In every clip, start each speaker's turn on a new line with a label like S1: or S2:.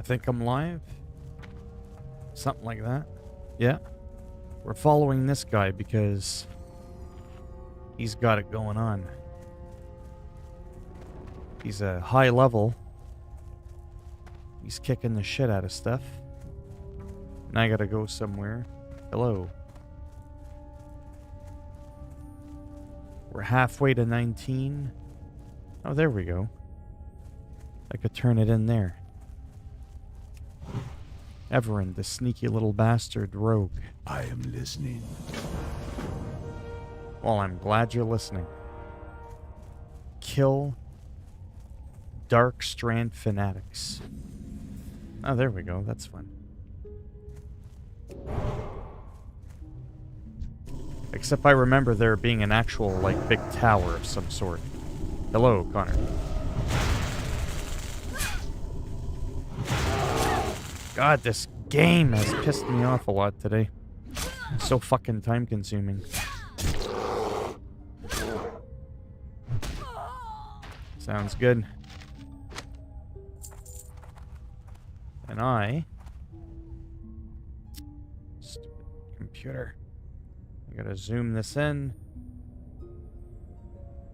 S1: I think I'm live. Something like that. Yeah. We're following this guy because he's got it going on. He's a high level. He's kicking the shit out of stuff. And I gotta go somewhere. Hello. We're halfway to 19. Oh, there we go. I could turn it in there. Everin, the sneaky little bastard rogue.
S2: I am listening.
S1: Well, I'm glad you're listening. Kill Dark Strand fanatics. Oh, there we go. That's fun. Except I remember there being an actual, like, big tower of some sort. Hello, Connor. God, this game has pissed me off a lot today. It's so fucking time-consuming. Sounds good. And I... Stupid computer. I gotta zoom this in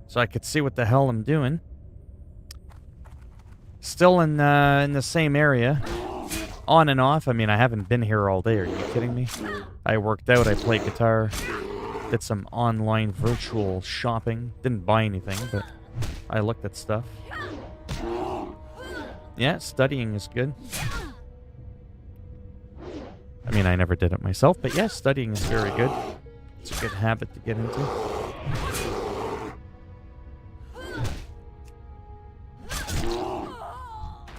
S1: so I could see what the hell I'm doing. Still in the same area. On and off. I mean, I haven't been here all day. Are you kidding me? I worked out. I played guitar. Did some online virtual shopping. Didn't buy anything, but I looked at stuff. Yeah, studying is good. I mean, I never did it myself, but yeah, studying is very good. It's a good habit to get into.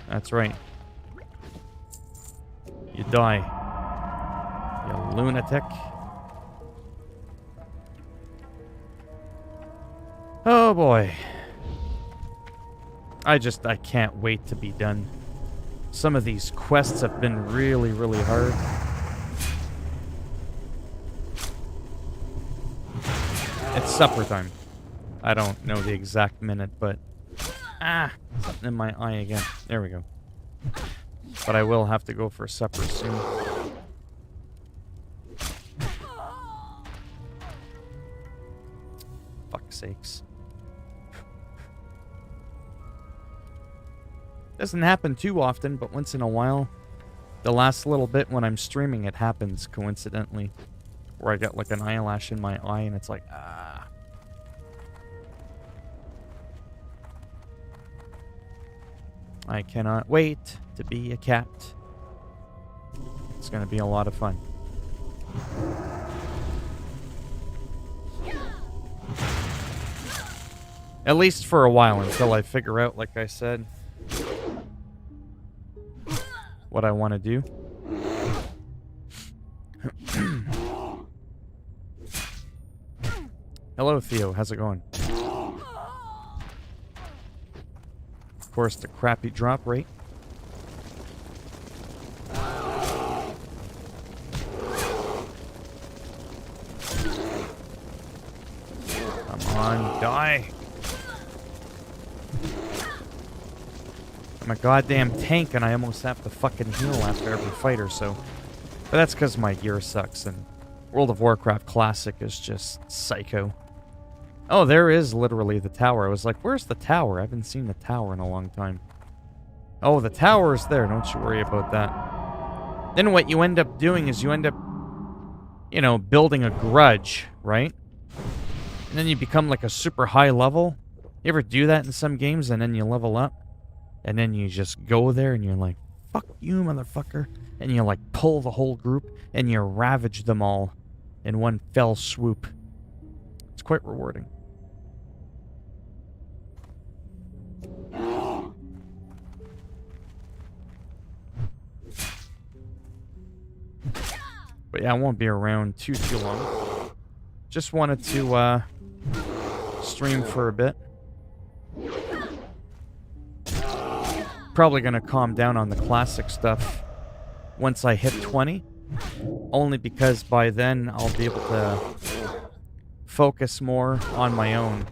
S1: That's right. You die, you lunatic. Oh boy. I can't wait to be done. Some of these quests have been really, really hard. It's supper time. I don't know the exact minute, but... something in my eye again. There we go. But I will have to go for supper soon. Fuck's sakes. Doesn't happen too often, but once in a while, the last little bit when I'm streaming, it happens coincidentally. Where I get like an eyelash in my eye and it's like, I cannot wait to be a cat. It's gonna be a lot of fun. At least for a while until I figure out, like I said, what I want to do. Hello, Theo. How's it going? Of course, the crappy drop rate. Come on, die. I'm a goddamn tank and I almost have to fucking heal after every fight or so. But that's because my gear sucks and World of Warcraft Classic is just psycho. Oh, there is literally the tower. I was like, where's the tower? I haven't seen the tower in a long time. Oh, the tower is there. Don't you worry about that. Then what you end up doing is you end up, you know, building a grudge, right? And then you become like a super high level. You ever do that in some games and then you level up? And then you just go there and you're like, fuck you, motherfucker. And you like pull the whole group and you ravage them all in one fell swoop. It's quite rewarding. But yeah, I won't be around too long. Just wanted to stream for a bit. Probably gonna calm down on the classic stuff once I hit 20. Only because by then I'll be able to focus more on my own.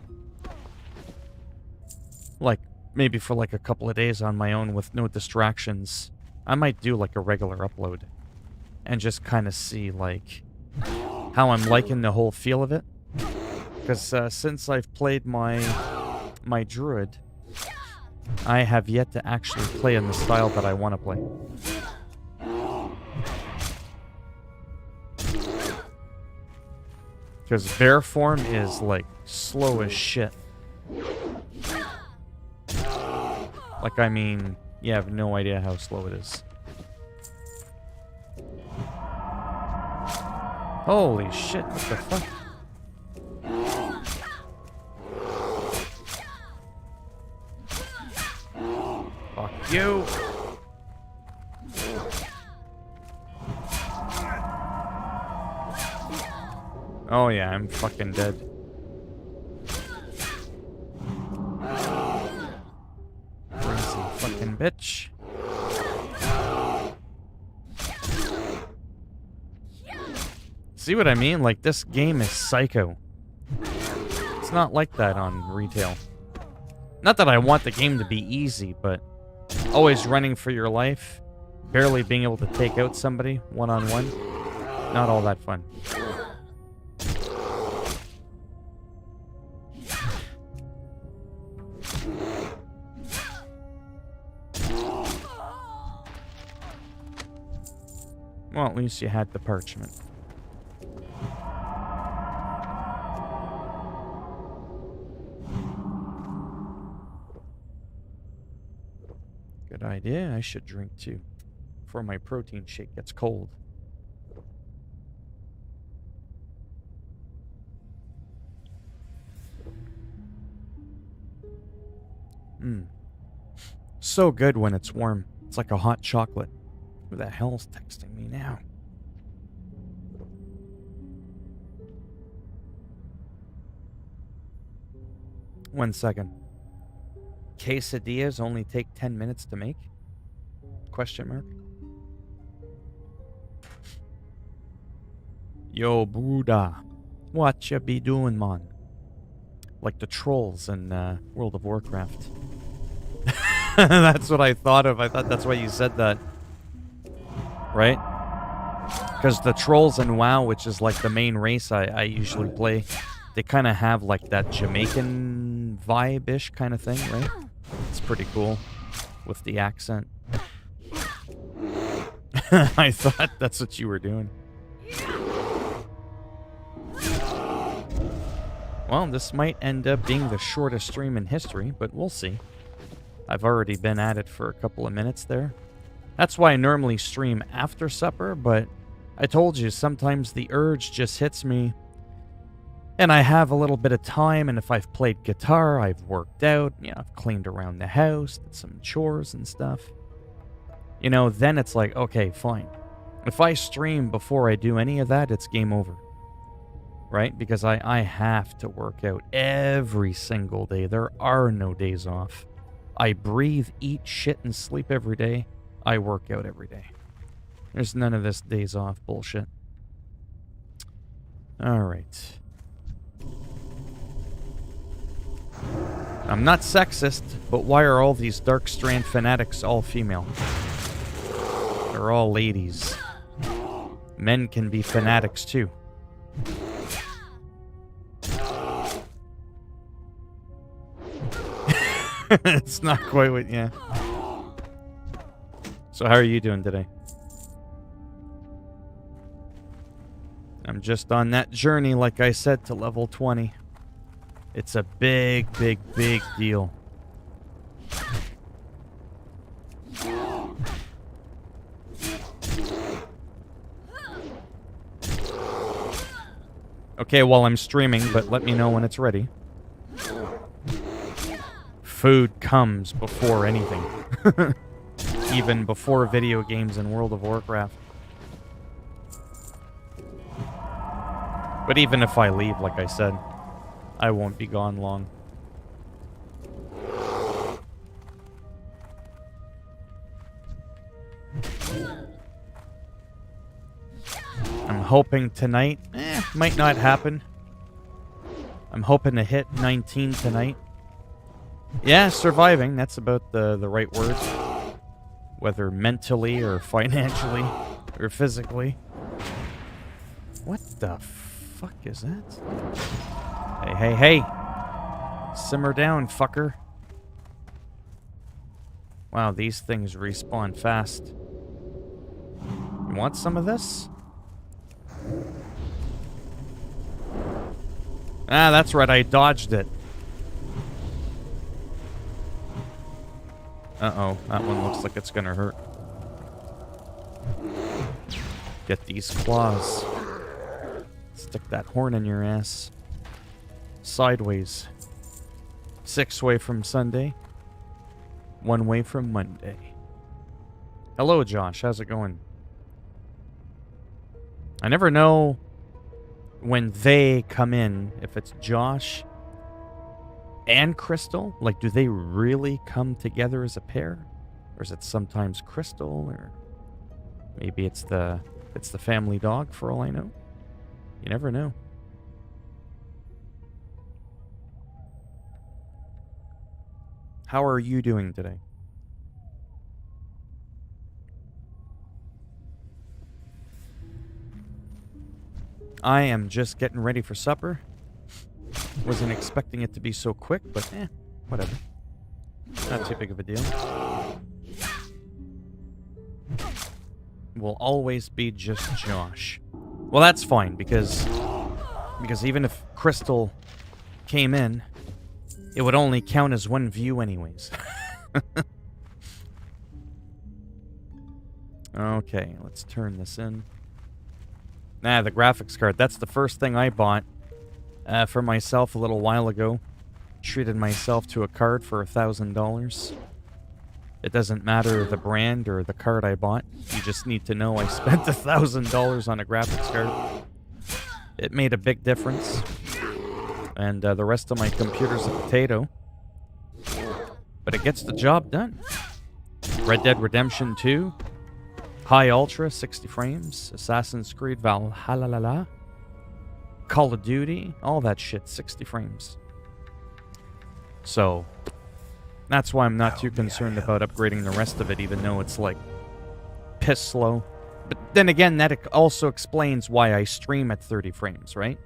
S1: Like, maybe for like a couple of days on my own with no distractions I might do like a regular upload and just kind of see like how I'm liking the whole feel of it. Because since I've played my druid, I have yet to actually play in the style that I want to play. Because bear form is like slow as shit. Like, I mean, you have no idea how slow it is. Holy shit, what the fuck? Fuck you! Oh yeah, I'm fucking dead. Crazy fucking bitch. See what I mean? Like, this game is psycho. It's not like that on retail. Not that I want the game to be easy, but always running for your life, barely being able to take out somebody one-on-one, not all that fun. Well, at least you had the parchment. Good idea. I should drink too, before my protein shake gets cold. So good when it's warm. It's like a hot chocolate. Who the hell's texting me now? One second. Quesadillas only take 10 minutes to make? Question mark. Yo, Buddha. What you be doing, man? Like the trolls in World of Warcraft. That's what I thought of. I thought that's why you said that. Right? Because the trolls in WoW, which is like the main race I usually play, they kind of have like that Jamaican vibe-ish kind of thing, right? It's pretty cool with the accent. I thought that's what you were doing. Well, this might end up being the shortest stream in history, but we'll see. I've already been at it for a couple of minutes there. That's why I normally stream after supper, but I told you, sometimes the urge just hits me, and I have a little bit of time, and if I've played guitar, I've worked out, you know, I've cleaned around the house, did some chores and stuff. You know, then it's like, okay, fine. If I stream before I do any of that, it's game over. Right? Because I have to work out every single day. There are no days off. I breathe, eat, shit, and sleep every day. I work out every day. There's none of this days off bullshit. Alright. I'm not sexist, but why are all these Dark Strand fanatics all female? They're all ladies. Men can be fanatics too. It's not quite what, yeah. So how are you doing today? I'm just on that journey, like I said, to level 20. It's a big, big, big deal. Okay, well, I'm streaming, but let me know when it's ready. Food comes before anything. Even before video games and World of Warcraft. But even if I leave, like I said, I won't be gone long. I'm hoping tonight, might not happen. I'm hoping to hit 19 tonight. Yeah, surviving, that's about the right word. whether mentally or financially or physically. What the fuck is that? Hey, hey, hey. Simmer down, fucker. Wow, these things respawn fast. You want some of this? Ah, that's right, I dodged it. Uh-oh, that one looks like it's gonna hurt. Get these claws. Stick that horn in your ass. Sideways. 6 way from Sunday. 1 way from Monday. Hello, Josh. How's it going? I never know when they come in, if it's Josh and Crystal. Like, do they really come together as a pair? Or is it sometimes Crystal? Or maybe it's the family dog, for all I know. You never know. How are you doing today? I am just getting ready for supper. Wasn't expecting it to be so quick, but whatever. Not too big of a deal. Will always be just Josh. Well, that's fine, because even if Crystal came in, it would only count as 1 view anyways. Okay, let's turn this in. Nah, the graphics card. That's the first thing I bought for myself a little while ago. Treated myself to a card for $1,000. It doesn't matter the brand or the card I bought. You just need to know I spent $1,000 on a graphics card. It made a big difference. And the rest of my computer's a potato. But it gets the job done. Red Dead Redemption 2. High Ultra, 60 frames. Assassin's Creed Valhalla. Call of Duty. All that shit, 60 frames. So, that's why I'm not too concerned about upgrading the rest of it, even though it's, like, piss slow. But then again, that also explains why I stream at 30 frames, right?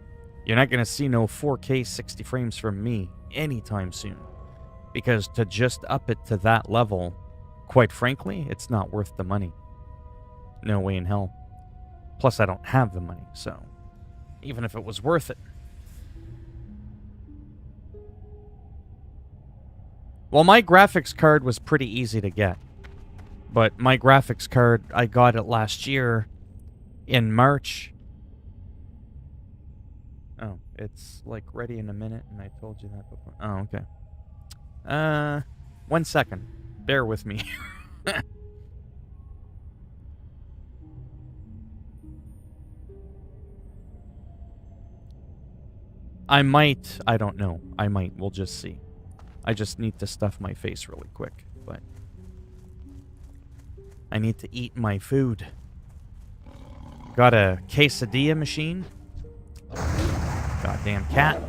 S1: You're not going to see no 4K 60 frames from me anytime soon. Because to just up it to that level, quite frankly, it's not worth the money. No way in hell. Plus, I don't have the money, so even if it was worth it. Well, my graphics card was pretty easy to get. But my graphics card, I got it last year in March. Oh, it's like ready in a minute, and I told you that before. Oh, okay. 1 second. Bear with me. I might, I don't know. I might, we'll just see. I just need to stuff my face really quick, but I need to eat my food. Got a quesadilla machine. Goddamn cat.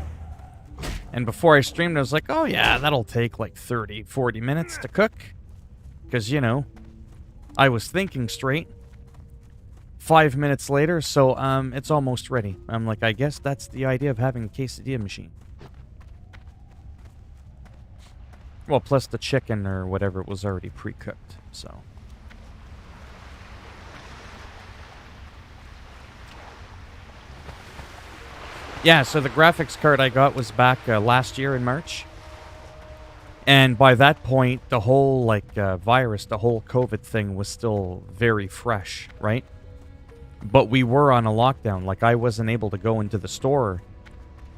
S1: And before I streamed, I was like, oh yeah, that'll take like 30, 40 minutes to cook. Because, you know, I was thinking straight. 5 minutes later, so it's almost ready. I'm like, I guess that's the idea of having a quesadilla machine. Well, plus the chicken or whatever was already pre-cooked, so. Yeah, so the graphics card I got was back last year in March. And by that point, the whole, like, virus, the whole COVID thing was still very fresh, right? But we were on a lockdown. Like, I wasn't able to go into the store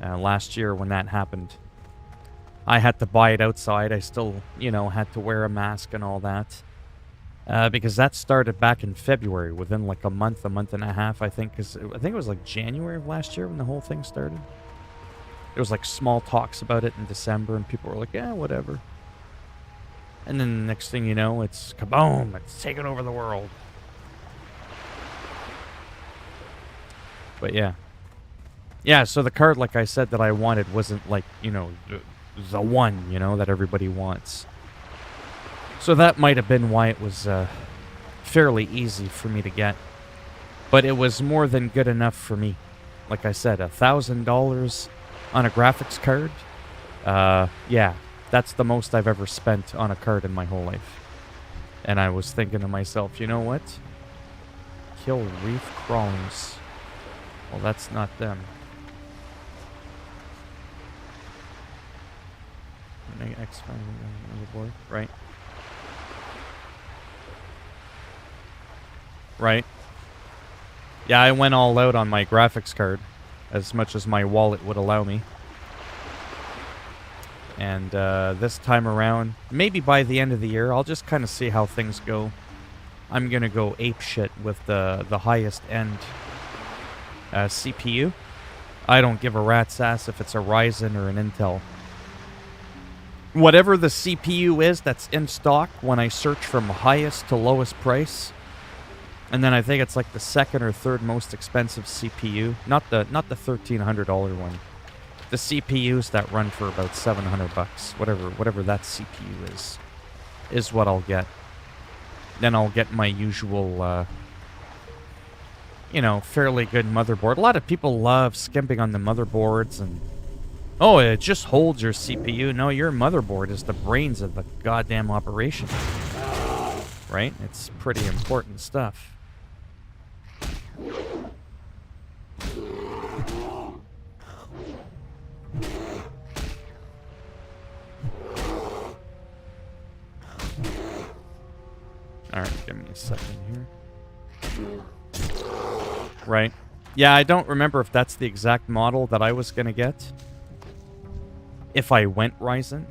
S1: last year when that happened. I had to buy it outside. I still, you know, had to wear a mask and all that. Because that started back in February, within like a month and a half, I think. Cause I think it was like January of last year when the whole thing started. There was like small talks about it in December, and people were like, yeah, whatever. And then the next thing you know, it's kaboom, it's taking over the world. But yeah. Yeah, so the card, like I said, that I wanted wasn't like, you know, the one, you know, that everybody wants. So that might have been why it was fairly easy for me to get. But it was more than good enough for me. Like I said, $1,000 on a graphics card. Yeah, that's the most I've ever spent on a card in my whole life. And I was thinking to myself, you know what? Kill reef crawlers. Well, that's not them. Motherboard, right? Right. Yeah, I went all out on my graphics card, as much as my wallet would allow me. And this time around, maybe by the end of the year, I'll just kind of see how things go. I'm gonna go apeshit with the highest end CPU. I don't give a rat's ass if it's a Ryzen or an Intel. Whatever the CPU is that's in stock, when I search from highest to lowest price, and then I think it's like the second or third most expensive CPU, not the $1,300 one. The CPUs that run for about $700, whatever that CPU is what I'll get. Then I'll get my usual, you know, fairly good motherboard. A lot of people love skimping on the motherboards and, oh, it just holds your CPU. No, your motherboard is the brains of the goddamn operation. Right? It's pretty important stuff. Alright, give me a second here. Right. Yeah, I don't remember if that's the exact model that I was going to get. If I went Ryzen.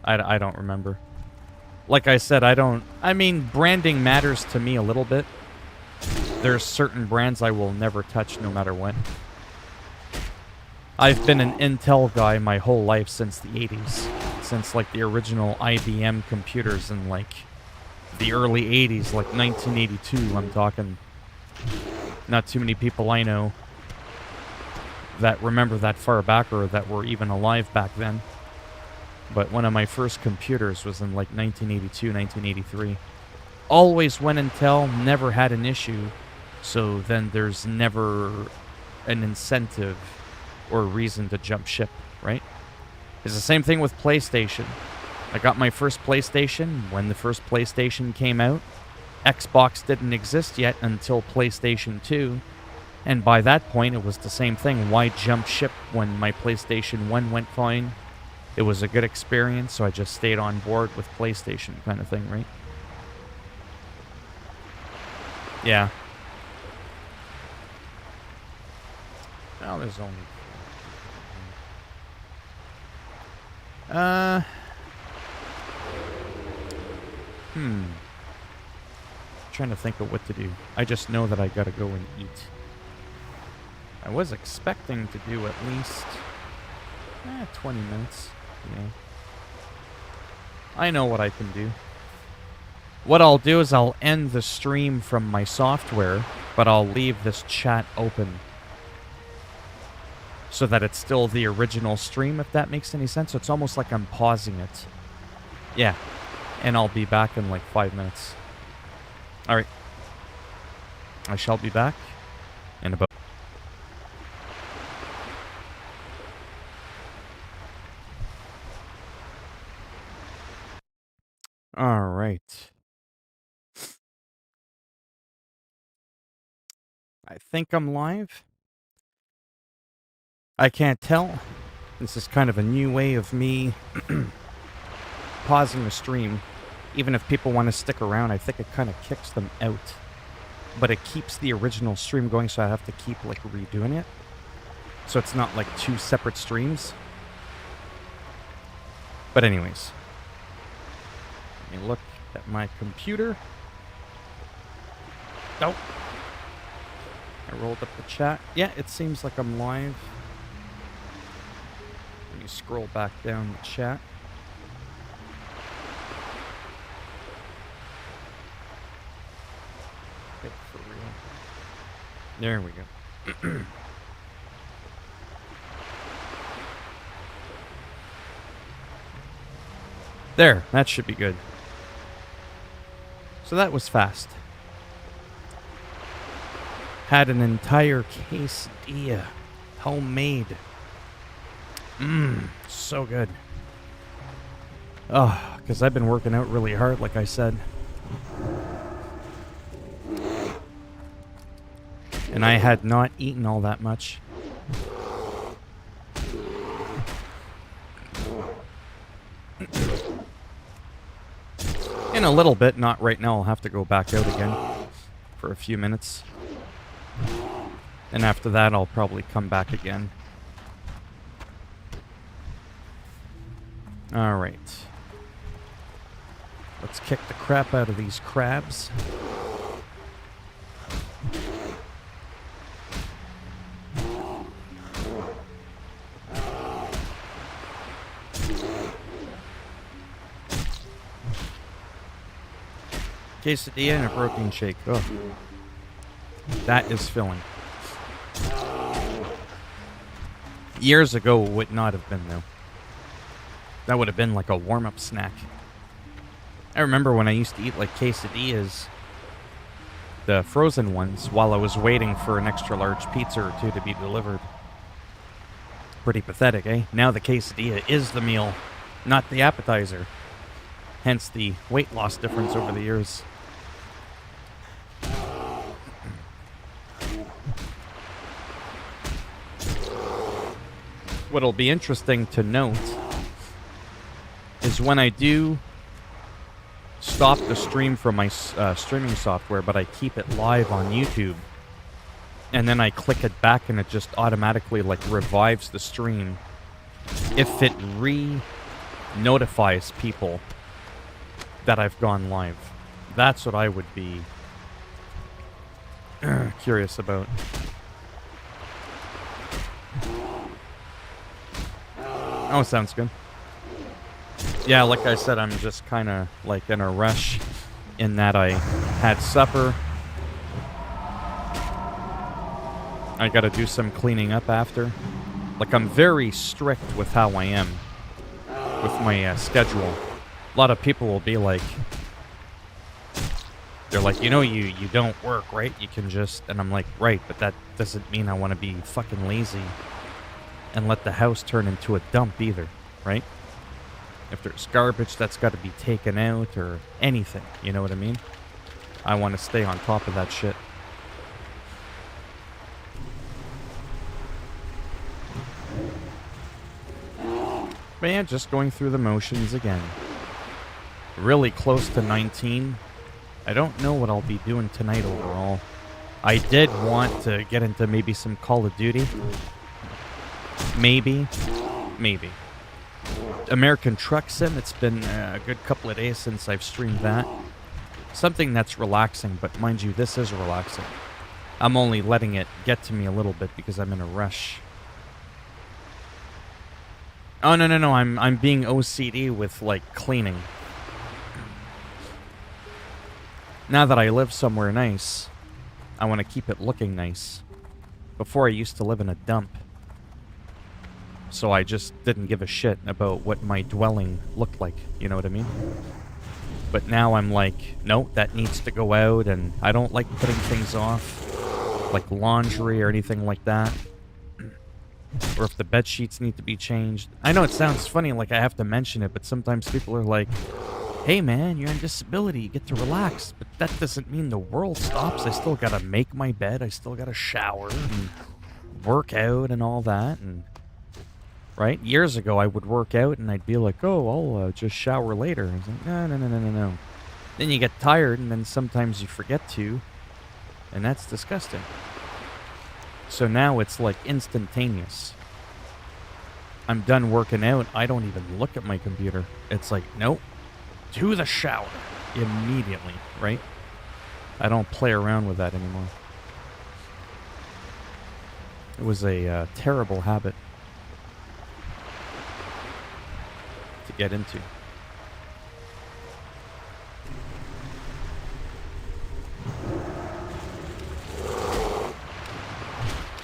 S1: I don't remember. Like I said, I mean, branding matters to me a little bit. There's certain brands I will never touch no matter what. I've been an Intel guy my whole life since the 80s. Since, like, the original IBM computers in, like, the early 80s, like 1982, I'm talking. Not too many people I know that remember that far back or that were even alive back then. But one of my first computers was in like 1982, 1983. Always went Intel, never had an issue. So then there's never an incentive or reason to jump ship, right? It's the same thing with PlayStation. I got my first PlayStation when the first PlayStation came out. Xbox didn't exist yet until PlayStation 2. And by that point, it was the same thing. Why jump ship when my PlayStation 1 went fine? It was a good experience, so I just stayed on board with PlayStation kind of thing, right? Yeah. Well, there's only... Trying to think of what to do. I just know that I gotta go and eat. I was expecting to do at least 20 minutes. Yeah. I know what I can do. What I'll do is I'll end the stream from my software, but I'll leave this chat open so that it's still the original stream, if that makes any sense. So it's almost like I'm pausing it. Yeah. And I'll be back in like 5 minutes. Alright. I shall be back in about... Alright. I think I'm live. I can't tell. This is kind of a new way of me pausing the stream. Even if people want to stick around, I think it kind of kicks them out. But it keeps the original stream going, so I have to keep, like, redoing it. So it's not, like, 2 separate streams. But anyways. Let me look at my computer. Nope. I rolled up the chat. Yeah, it seems like I'm live. Let me scroll back down the chat. For real. There we go. There, that should be good. So that was fast. Had an entire quesadilla. Homemade. So good. Oh, because I've been working out really hard, like I said. And I had not eaten all that much. In a little bit, not right now. I'll have to go back out again for a few minutes. And after that, I'll probably come back again. Alright. Let's kick the crap out of these crabs. Quesadilla and a protein shake. Oh, that is filling. Years ago, it would not have been, though. That would have been like a warm-up snack. I remember when I used to eat like quesadillas, the frozen ones, while I was waiting for an extra large pizza or two to be delivered. Pretty pathetic, eh? Now the quesadilla is the meal, not the appetizer. Hence the weight loss difference over the years. What'll be interesting to note is when I do stop the stream from my streaming software, but I keep it live on YouTube, and then I click it back and it just automatically like revives the stream. If it notifies people that I've gone live, that's what I would be curious about. Oh, sounds good. Yeah, like I said, I'm just kind of like in a rush in that I had supper. I got to do some cleaning up after. Like, I'm very strict with how I am with my schedule. A lot of people will be like, they're like, you know, you don't work, right? You can just, and I'm like, right, but that doesn't mean I want to be fucking lazy and let the house turn into a dump either, right? If there's garbage that's got to be taken out or anything, you know what I mean? I want to stay on top of that shit. But yeah, just going through the motions again. Really close to 19. I don't know what I'll be doing tonight overall. I did want to get into maybe some Call of Duty. Maybe. American Truck Sim, it's been a good couple of days since I've streamed that. Something that's relaxing, but mind you, this is relaxing. I'm only letting it get to me a little bit because I'm in a rush. Oh, no, I'm being OCD with, like, cleaning. Now that I live somewhere nice, I want to keep it looking nice. Before I used to live in a dump. So I just didn't give a shit about what my dwelling looked like, you know what I mean? But now I'm like, no, that needs to go out, and I don't like putting things off, like laundry or anything like that. Or if the bed sheets need to be changed. I know it sounds funny, like I have to mention it, but sometimes people are like, hey man, you're on disability, you get to relax. But that doesn't mean the world stops. I still gotta make my bed, I still gotta shower and work out and all that, and right? Years ago, I would work out and I'd be like, oh, I'll just shower later. I was like, no. Then you get tired and then sometimes you forget to, and that's disgusting. So now it's like instantaneous. I'm done working out, I don't even look at my computer. It's like, nope, to the shower immediately, right? I don't play around with that anymore. It was a terrible habit to get into.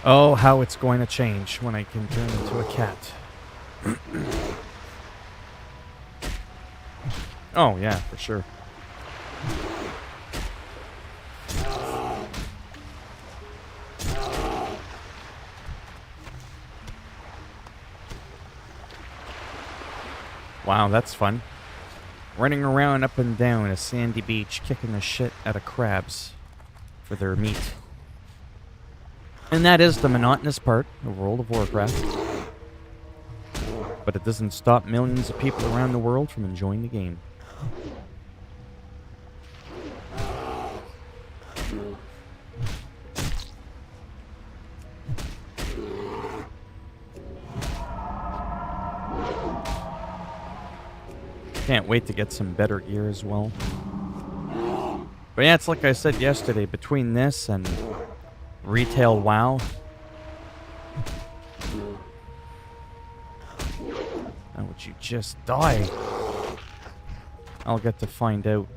S1: Oh, how it's going to change when I can turn into a cat. Oh, yeah, for sure. Wow, that's fun. Running around up and down a sandy beach, kicking the shit out of crabs for their meat. And that is the monotonous part of World of Warcraft. But it doesn't stop millions of people around the world from enjoying the game. Can't wait to get some better gear as well. But yeah, it's like I said yesterday, between this and retail WoW. How would you just die? I'll get to find out.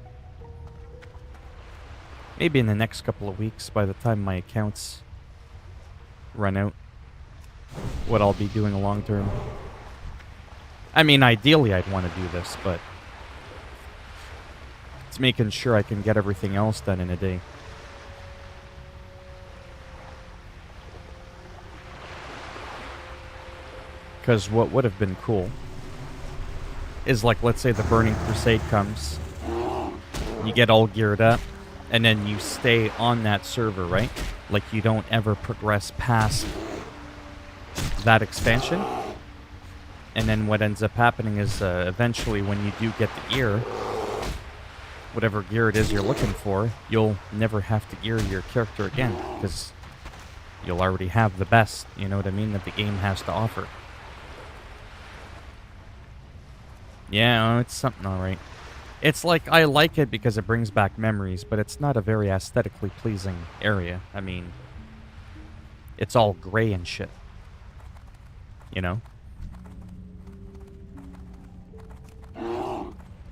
S1: Maybe in the next couple of weeks, by the time my accounts run out, what I'll be doing long term. I mean, ideally I'd want to do this, but it's making sure I can get everything else done in a day. Because what would have been cool is, like, let's say the Burning Crusade comes, you get all geared up, and then you stay on that server, right? Like, you don't ever progress past that expansion. And then what ends up happening is eventually when you do get the gear, whatever gear it is you're looking for, you'll never have to gear your character again, because you'll already have the best, you know what I mean, that the game has to offer. Yeah, it's something alright. It's like, I like it because it brings back memories, but it's not a very aesthetically pleasing area. I mean, it's all gray and shit. You know?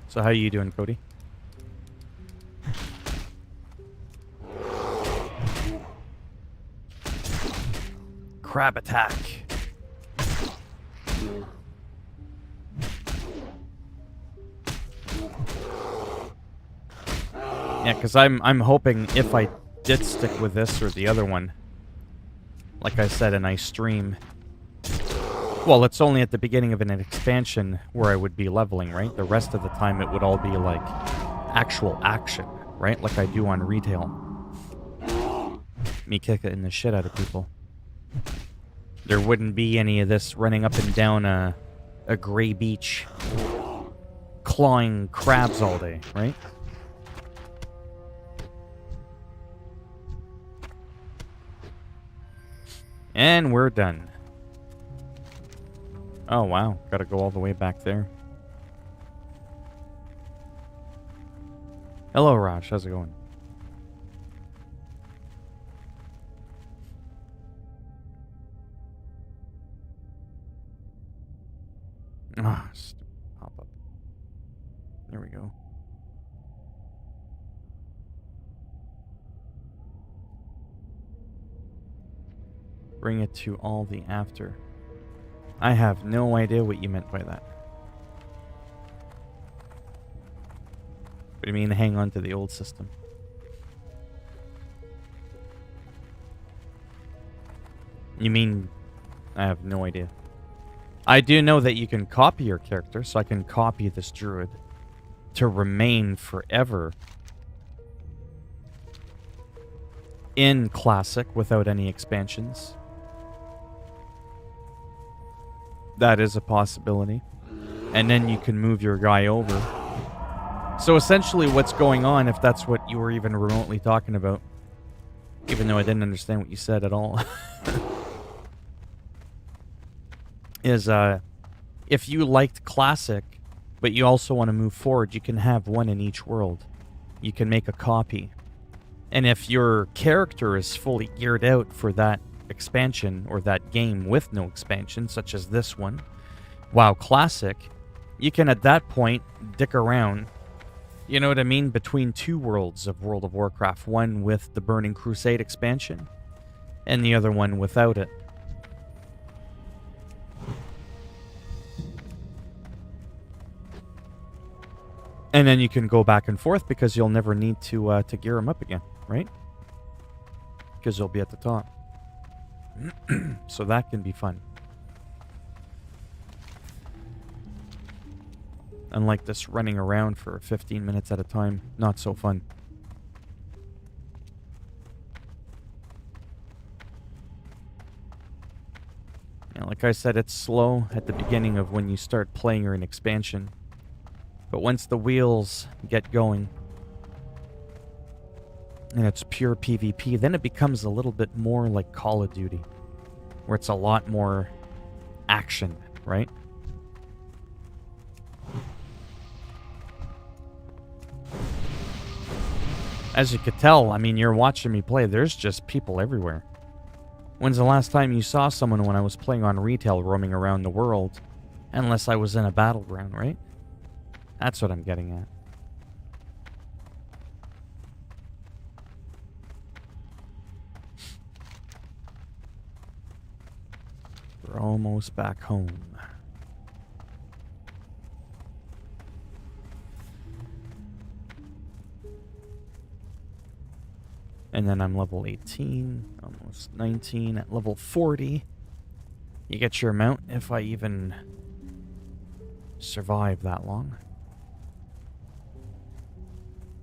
S1: So how you doing, Cody? Crab attack. Yeah, because I'm hoping if I did stick with this or the other one, like I said, and I stream. Well, it's only at the beginning of an expansion where I would be leveling, right? The rest of the time it would all be like actual action, right? Like I do on retail. Me kicking the shit out of people. There wouldn't be any of this running up and down a gray beach, clawing crabs all day, right? And we're done. Oh, wow. Gotta go all the way back there. Hello, Raj. How's it going? Ah, stupid pop-up. There we go. Bring it to all the after. I have no idea what you meant by that. What do you mean hang on to the old system? You mean... I have no idea. I do know that you can copy your character, so I can copy this druid to remain forever in Classic without any expansions. That is a possibility. And then you can move your guy over. So essentially what's going on, if that's what you were even remotely talking about, even though I didn't understand what you said at all, is if you liked Classic, but you also want to move forward, you can have one in each world. You can make a copy. And if your character is fully geared out for that expansion or that game with no expansion, such as this one, WoW Classic, you can at that point dick around, you know what I mean, between two worlds of World of Warcraft, one with the Burning Crusade expansion and the other one without it. And then you can go back and forth because you'll never need to gear them up again, right? Because you'll be at the top. So that can be fun. Unlike this running around for 15 minutes at a time. Not so fun. Yeah, like I said, it's slow at the beginning of when you start playing or an expansion. But once the wheels get going, and it's pure PvP, then it becomes a little bit more like Call of Duty, where it's a lot more action, right? As you could tell, I mean, you're watching me play, there's just people everywhere. When's the last time you saw someone when I was playing on retail roaming around the world? Unless I was in a battleground, right? That's what I'm getting at. We're almost back home. And then I'm level 18, almost 19. At level 40, you get your mount if I even survive that long.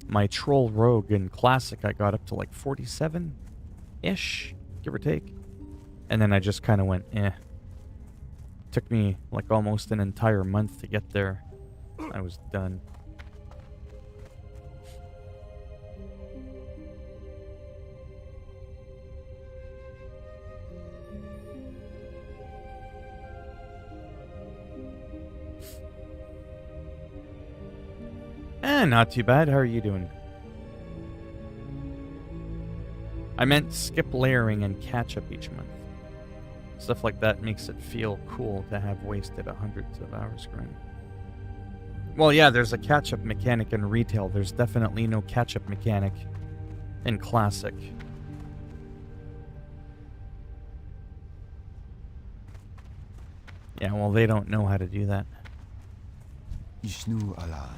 S1: My Troll Rogue in Classic, I got up to like 47-ish, give or take. And then I just kind of went, eh. Took me like almost an entire month to get there. I was done. Not too bad. How are you doing? I meant skip layering and catch up each month. Stuff like that makes it feel cool to have wasted hundreds of hours grinding. Well, yeah, there's a catch-up mechanic in retail. There's definitely no catch-up mechanic in Classic. Yeah, well, they don't know how to do that.
S2: Ishnu Allah.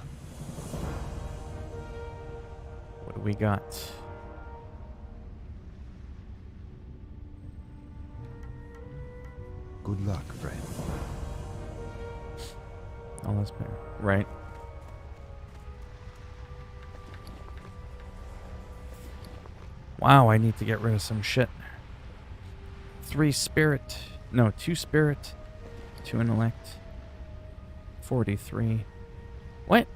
S1: What do we got?
S2: Good luck, friend.
S1: Oh, that's better. Right. Wow, I need to get rid of some shit. 3 spirit. No, 2 spirit. 2 intellect. 43. What?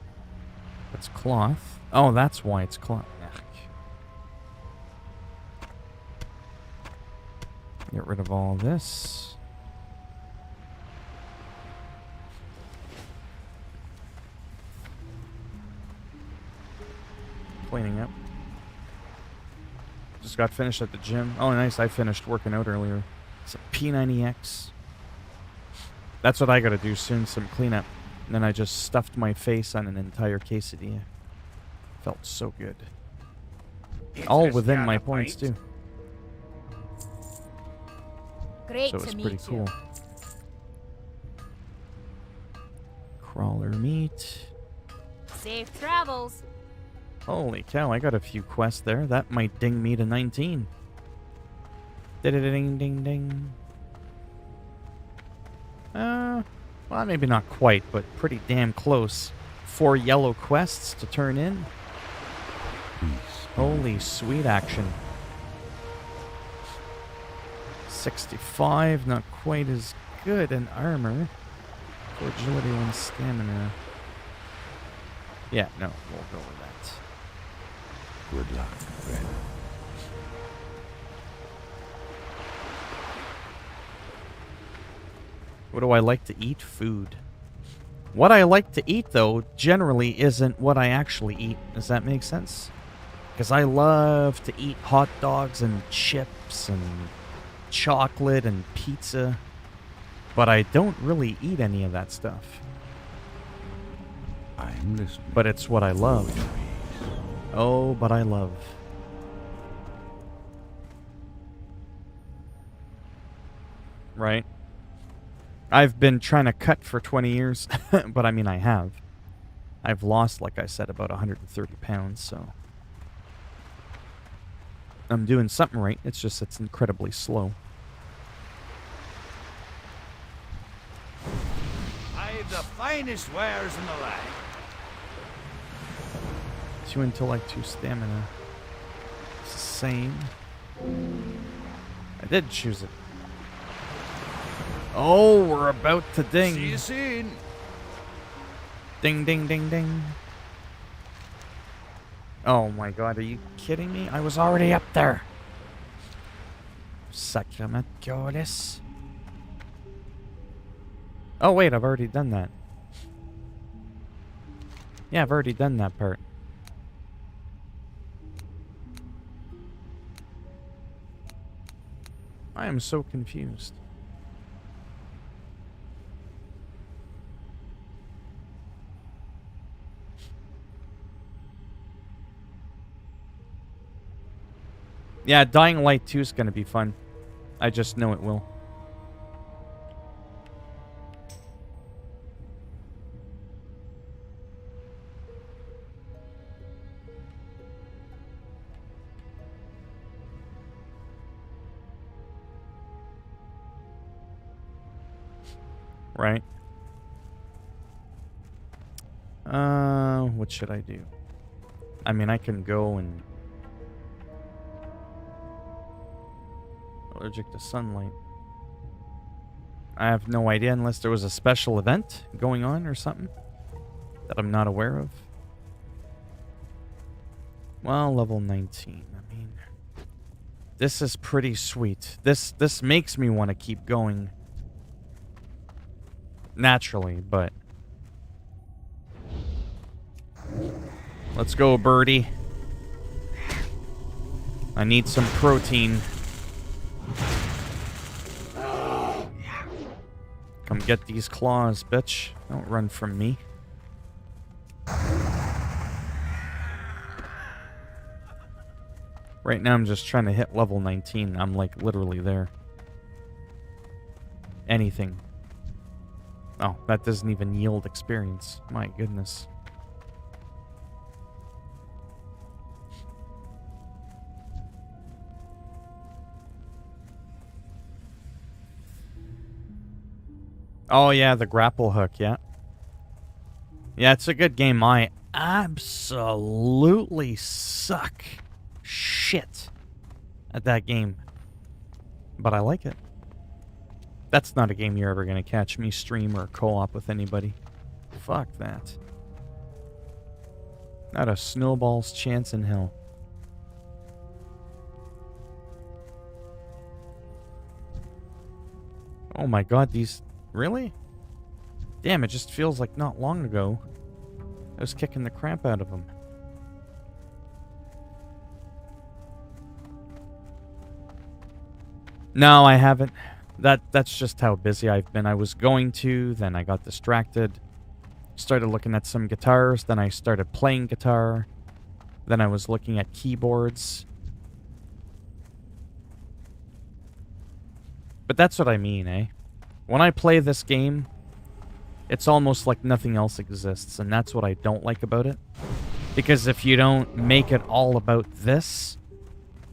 S1: That's cloth. Oh, that's why it's cloth. Get rid of all this. Cleaning up. Just got finished at the gym. Oh, nice. I finished working out earlier. It's a P90X. That's what I gotta do soon, some cleanup. And then I just stuffed my face on an entire quesadilla. Felt so good. All within my points, too.
S3: Great
S1: so it's
S3: to
S1: pretty
S3: meet
S1: cool. Crawler meat.
S3: Safe travels.
S1: Holy cow, I got a few quests there. That might ding me to 19. Ding ding ding. Well, maybe not quite, but pretty damn close. 4 yellow quests to turn in.
S2: Peace.
S1: Holy sweet action. 65, not quite as good in armor. For agility and stamina. Yeah, no, we'll go with that.
S2: Good luck, friend.
S1: What do I like to eat? Food. What I like to eat, though, generally isn't what I actually eat. Does that make sense? Because I love to eat hot dogs and chips and chocolate and pizza. But I don't really eat any of that stuff.
S2: I'm listening.
S1: But it's what I love. Oh, but I love. Right? I've been trying to cut for 20 years, but I mean, I have. I've lost, like I said, about 130 pounds, so. I'm doing something right, it's just it's incredibly slow.
S4: I've the
S2: finest wares in the land.
S1: 2 intellect, 2 stamina. It's the same. I did choose it. Oh, we're about to ding.
S2: See you soon.
S1: Ding, ding, ding, ding. Oh my god, are you kidding me? I was already up there. Sacrament goddess. Oh wait, I've already done that. Yeah, I've already done that part. I am so confused. Yeah, Dying Light 2 is going to be fun. I just know it will. Right? What should I do? I mean, I can go and... Allergic to sunlight. I have no idea unless there was a special event going on or something that I'm not aware of. Well, level 19. I mean, this is pretty sweet. This makes me want to keep going naturally, but let's go, birdie. I need some protein. Come get these claws, bitch. Don't run from me. Right now I'm just trying to hit level 19. I'm like literally there. Anything. Oh, that doesn't even yield experience. My goodness. Oh yeah, the grapple hook, yeah. Yeah, it's a good game. I absolutely suck shit at that game. But I like it. That's not a game you're ever going to catch me stream or co-op with anybody. Fuck that. Not a snowball's chance in hell. Oh my god, these... Really? Damn, it just feels like not long ago I was kicking the crap out of them. No, I haven't. That's just how busy I've been. I was going to, then I got distracted. Started looking at some guitars, then I started playing guitar. Then I was looking at keyboards. But that's what I mean, eh? When I play this game, it's almost like nothing else exists, and that's what I don't like about it. Because if you don't make it all about this,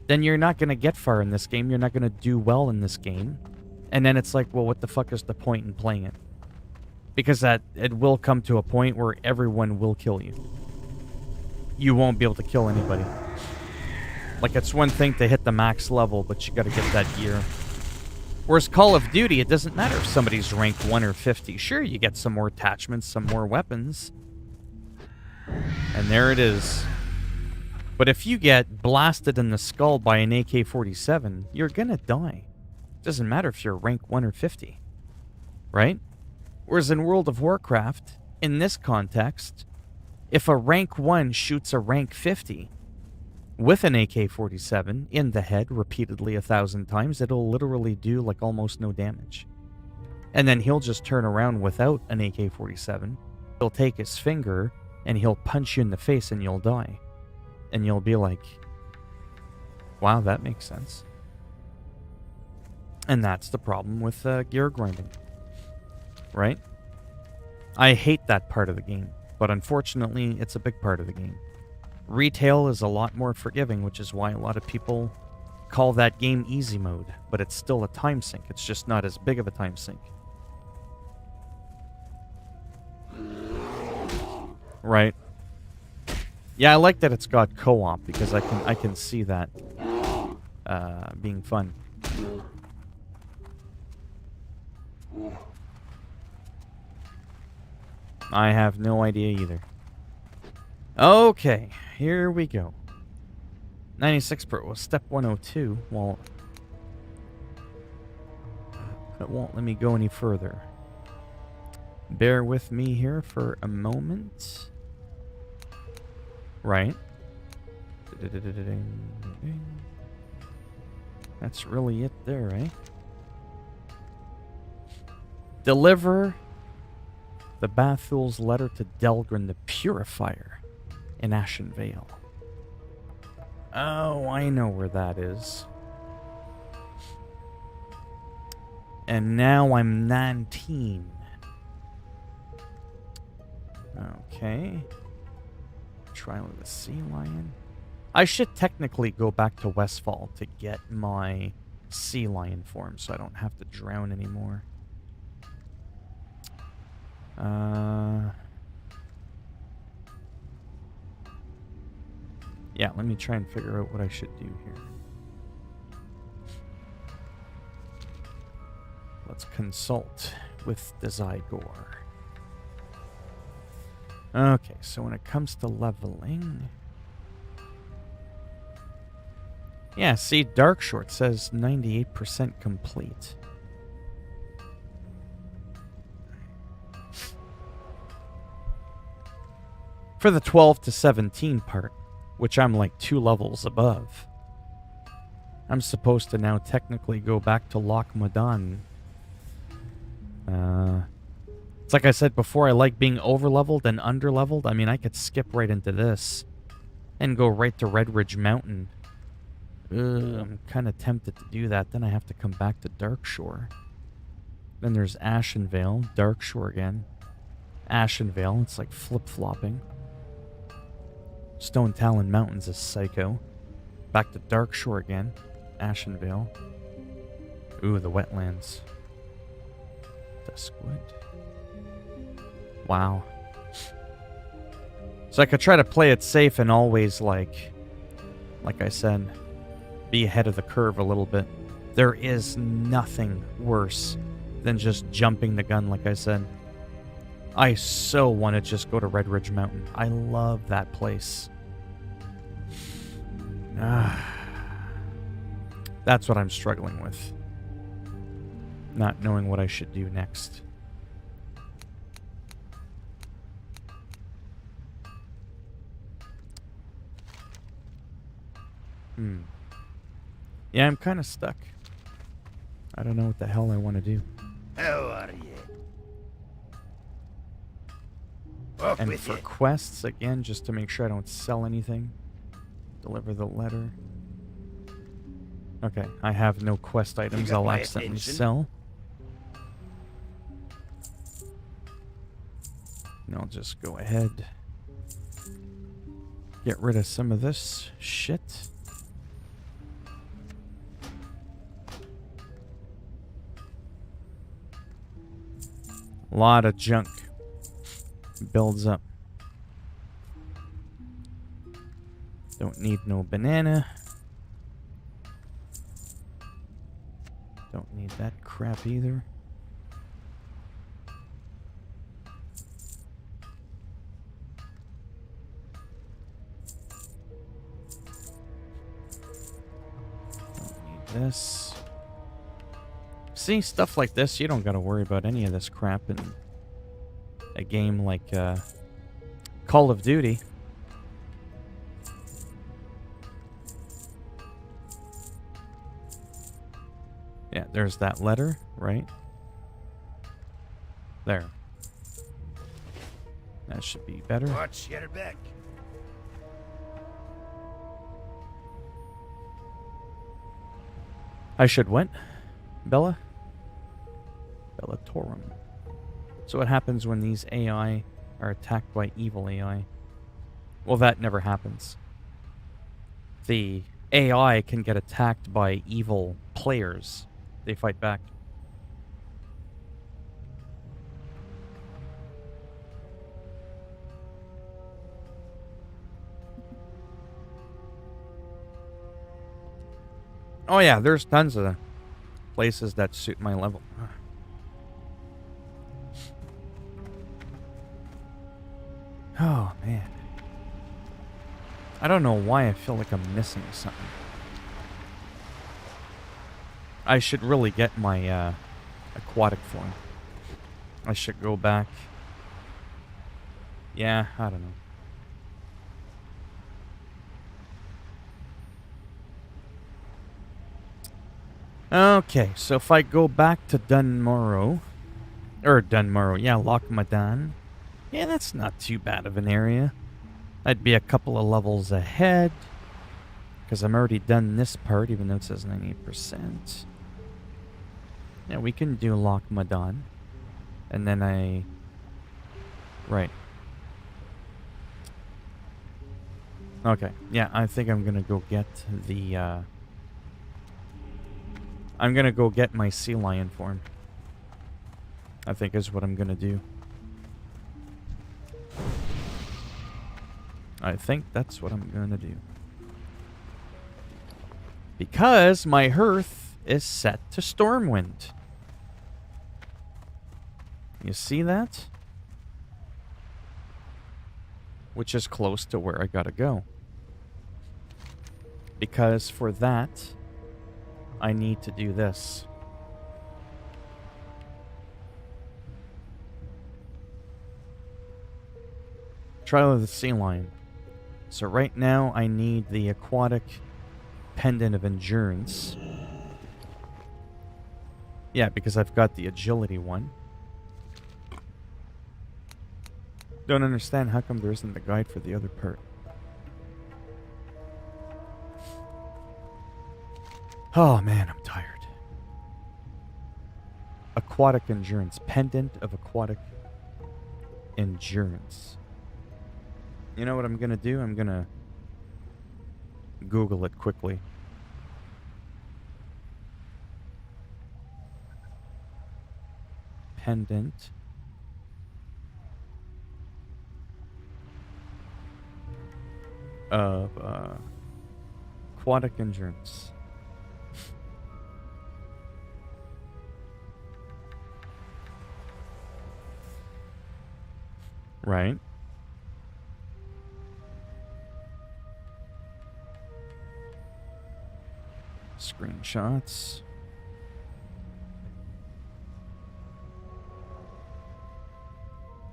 S1: then you're not going to get far in this game, you're not going to do well in this game. And then it's like, well, what the fuck is the point in playing it? Because it will come to a point where everyone will kill you. You won't be able to kill anybody. Like, it's one thing to hit the max level, but you got to get that gear. Whereas Call of Duty, it doesn't matter if somebody's rank 1 or 50. Sure, you get some more attachments, some more weapons. And there it is. But if you get blasted in the skull by an AK-47, you're gonna die. Doesn't matter if you're rank 1 or 50. Right? Whereas in World of Warcraft, in this context, if a rank 1 shoots a rank 50 with an AK-47 in the head repeatedly 1,000 times, it'll literally do like almost no damage. And then he'll just turn around without an AK-47. He'll take his finger and he'll punch you in the face and you'll die. And you'll be like, wow, that makes sense. And that's the problem with gear grinding. Right? I hate that part of the game, but unfortunately, it's a big part of the game. Retail is a lot more forgiving, which is why a lot of people call that game easy mode, but it's still a time sink. It's just not as big of a time sink. Right. Yeah, I like that it's got co-op because I can see that being fun. I have no idea either. Okay, here we go. 96 per was step 102. Well, it won't let me go any further. Bear with me here for a moment. Right. That's really it there, eh? Deliver the Bathul's letter to Delgrin the Purifier in Ashen Vale. Oh, I know where that is. And now I'm 19. Okay. Trial of the Sea Lion. I should technically go back to Westfall to get my Sea Lion form so I don't have to drown anymore. Yeah, let me try and figure out what I should do here. Let's consult with the Zygor. Okay, so when it comes to leveling... Yeah, see, Darkshore says 98% complete. For the 12 to 17 part, which I'm like 2 levels above, I'm supposed to now technically go back to Loch Modan. It's like I said before, I like being over-leveled and under-leveled. I mean, I could skip right into this and go right to Redridge Mountain. I'm kind of tempted to do that. Then I have to come back to Darkshore. Then there's Ashenvale, Darkshore again. Ashenvale, it's like flip-flopping. Stone Talon Mountains is psycho. Back to Darkshore again. Ashenvale. Ooh, the wetlands. Duskwood. Wow. So I could try to play it safe and always, like I said, be ahead of the curve a little bit. There is nothing worse than just jumping the gun, like I said. I so want to just go to Redridge Mountain. I love that place. That's what I'm struggling with. Not knowing what I should do next. Yeah, I'm kind of stuck. I don't know what the hell I want to do.
S2: How are you?
S1: And for quests, again, just to make sure I don't sell anything. Deliver the letter. Okay, I have no quest items I'll accidentally sell. And I'll just go ahead. Get rid of some of this shit. A lot of junk builds up. Don't need no banana. Don't need that crap either. Don't need this. See, stuff like this, you don't gotta worry about any of this crap in a game like Call of Duty. Yeah, there's that letter, right? There. That should be better.
S2: Watch your back.
S1: I should what? Bella? Bellatorum. So what happens when these AI are attacked by evil AI? Well, that never happens. The AI can get attacked by evil players. They fight back. Oh yeah, there's tons of places that suit my level. Oh man. I don't know why I feel like I'm missing something. I should really get my aquatic form. I should go back. Yeah, I don't know. Okay, so if I go back to Dunmorrow, yeah, Loch Madan, yeah, that's not too bad of an area. I'd be a couple of levels ahead, because I'm already done this part, even though it says 98%. Yeah, we can do Loch Madan, and then right. Okay, yeah, I think I'm gonna go get I'm gonna go get my sea lion form. I think is what I'm gonna do. I think that's what I'm gonna do. Because my hearth is set to Stormwind. You see that? Which is close to where I gotta go. Because for that, I need to do this. Trial of the Sea Lion. So right now, I need the aquatic pendant of endurance. Yeah, because I've got the agility one. Don't understand how come there isn't the guide for the other part. Oh man, I'm tired. Aquatic endurance. Pendant of aquatic endurance. You know what I'm gonna do? I'm gonna Google it quickly. Pendant of aquatic endurance. Right. Screenshots.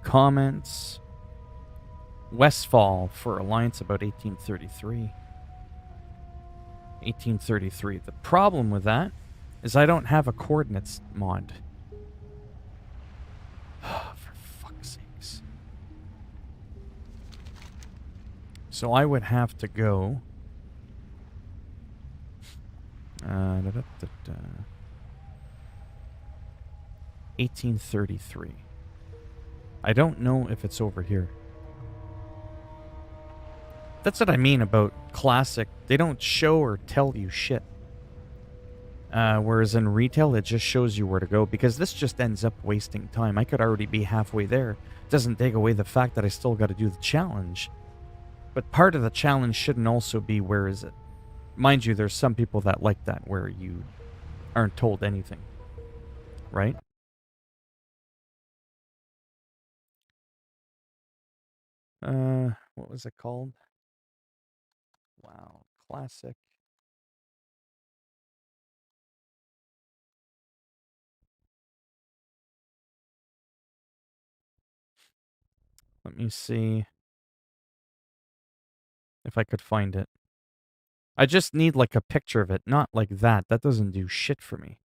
S1: Comments. Westfall for Alliance about 1833. 1833. The problem with that is I don't have a coordinates mod. For fuck's sakes. So I would have to go... 1833. I don't know if it's over here. That's what I mean about classic. They don't show or tell you shit. Whereas in retail, it just shows you where to go. Because this just ends up wasting time. I could already be halfway there. It doesn't take away the fact that I still got to do the challenge. But part of the challenge shouldn't also be where is it. Mind you, there's some people that like that where you aren't told anything. Right? What was it called? Wow, classic. Let me see if I could find it. I just need like a picture of it, not like that. That doesn't do shit for me.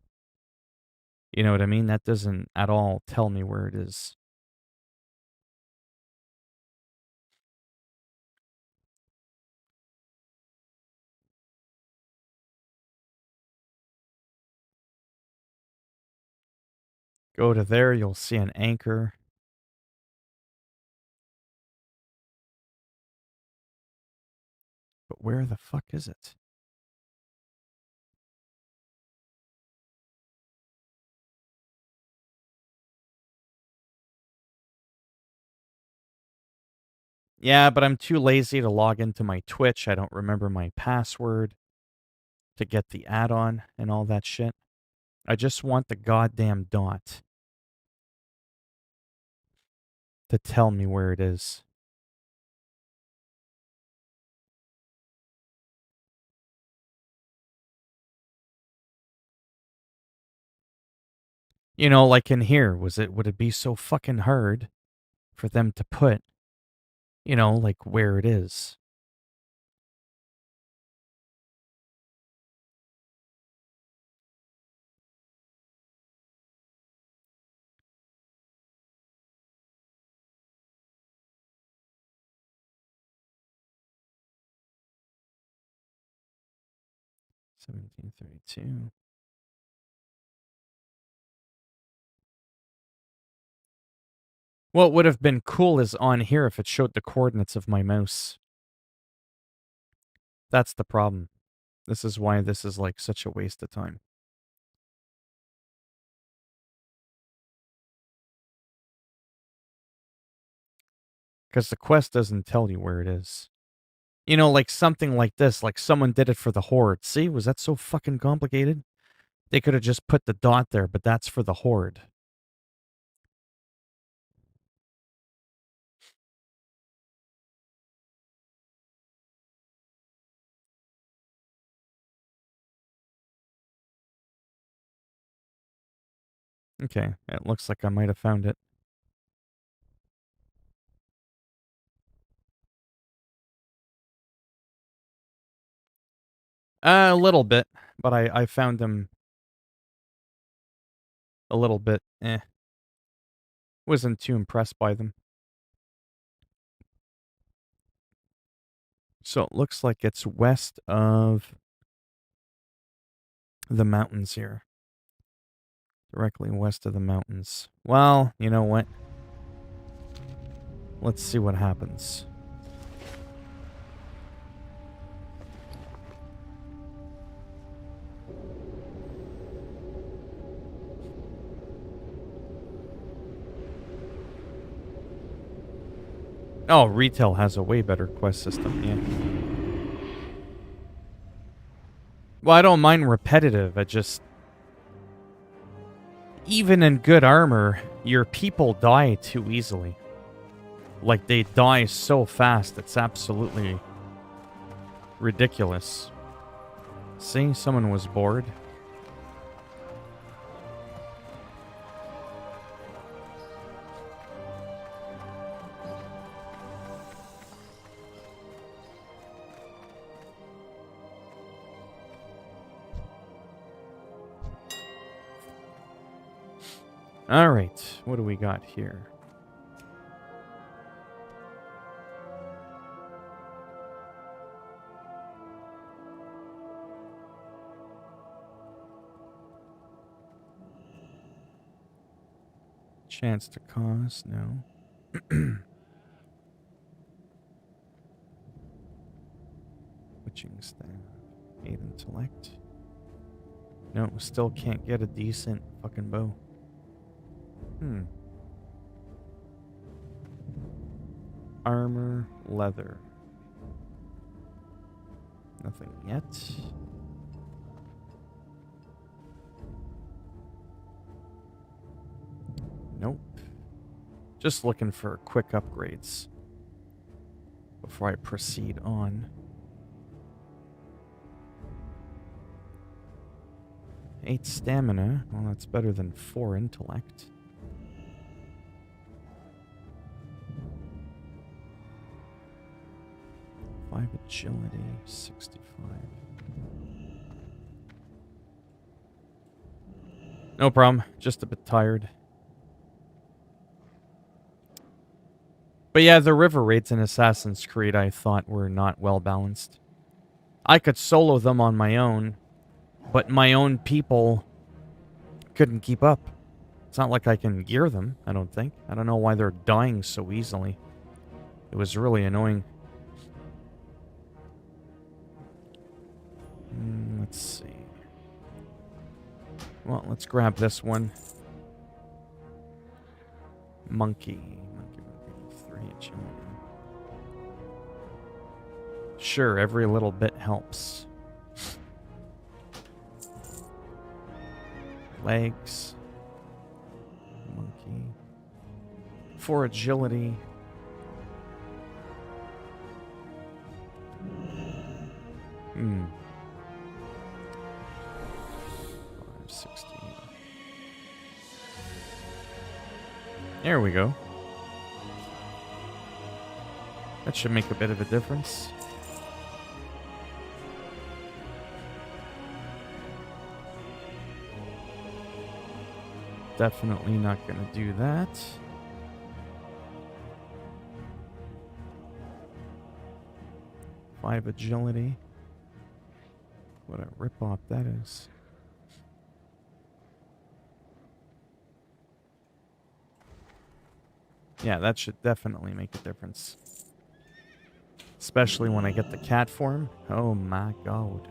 S1: You know what I mean? That doesn't at all tell me where it is. Go to there, you'll see an anchor. But where the fuck is it? Yeah, but I'm too lazy to log into my Twitch. I don't remember my password. to get the add-on and all that shit. I just want the goddamn dot to tell me where it is. You know, like in here, would it be so fucking hard for them to put, you know, like where it is? $17.32. What would have been cool is on here if it showed the coordinates of my mouse. That's the problem. This is why this is like such a waste of time. Because the quest doesn't tell you where it is. You know, like something like this, like someone did it for the Horde. See, was that so fucking complicated? They could have just put the dot there, but that's for the Horde. Okay, it looks like I might have found it. A little bit, but I found them a little bit, Wasn't too impressed by them. So it looks like it's west of the mountains here. Directly west of the mountains. Well, you know what? Let's see what happens. Oh, retail has a way better quest system, yeah. Well, I don't mind repetitive, I just... Even in good armor, your people die too easily. Like, they die so fast, it's absolutely ridiculous. See, someone was bored. Alright, what do we got here? Chance to cause, no. Witching staff, 8 intellect. No, still can't get a decent fucking bow. Armor, leather. Nothing yet. Nope. Just looking for quick upgrades before I proceed on. 8 stamina. Well, that's better than 4 intellect. Five agility, 65. No problem. Just a bit tired. But yeah, the river raids in Assassin's Creed I thought were not well balanced. I could solo them on my own, but my own people couldn't keep up. It's not like I can gear them, I don't think. I don't know why they're dying so easily. It was really annoying. Let's see. Well, let's grab this one. Monkey. 3 agility. Sure, every little bit helps. Legs. Monkey. 4 agility. Hmm. 516. There we go. That should make a bit of a difference. Definitely not going to do that. Five agility. What a rip-off that is. Yeah, that should definitely make a difference. Especially when I get the cat form. Oh my god.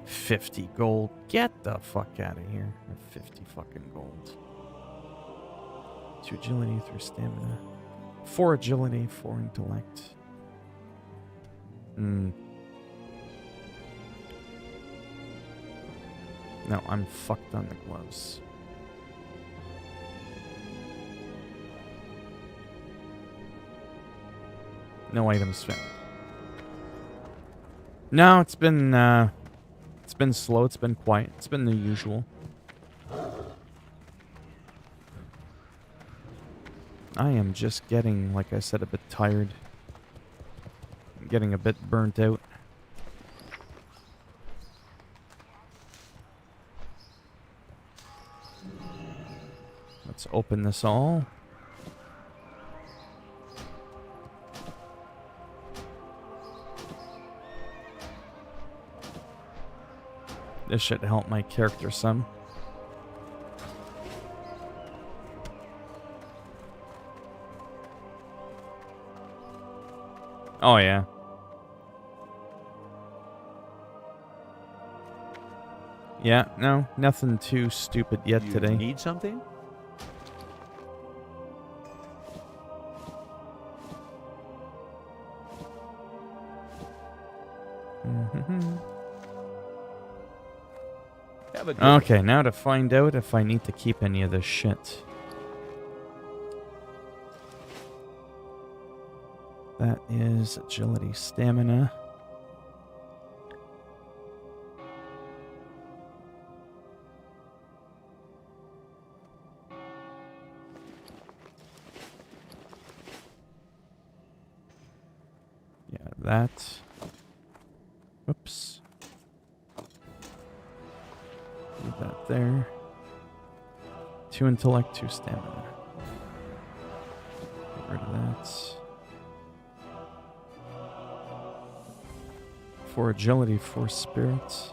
S1: 50 gold. Get the fuck out of here. 50 fucking gold. 2 agility, 3 stamina. 4 agility, 4 intellect. No, I'm fucked on the gloves. No items found. No, it's been slow, it's been quiet. It's been the usual. I am just getting, like I said, a bit tired. I'm getting a bit burnt out. Let's open this all. This should help my character some. Oh, yeah. Yeah, no, nothing too stupid yet today.
S4: You need something?
S1: Okay, now to find out if I need to keep any of this shit. That is agility, stamina. Yeah, that. Whoops. Leave that there. 2 intellect, 2 stamina. Get rid of that. 4 agility, 4 spirit.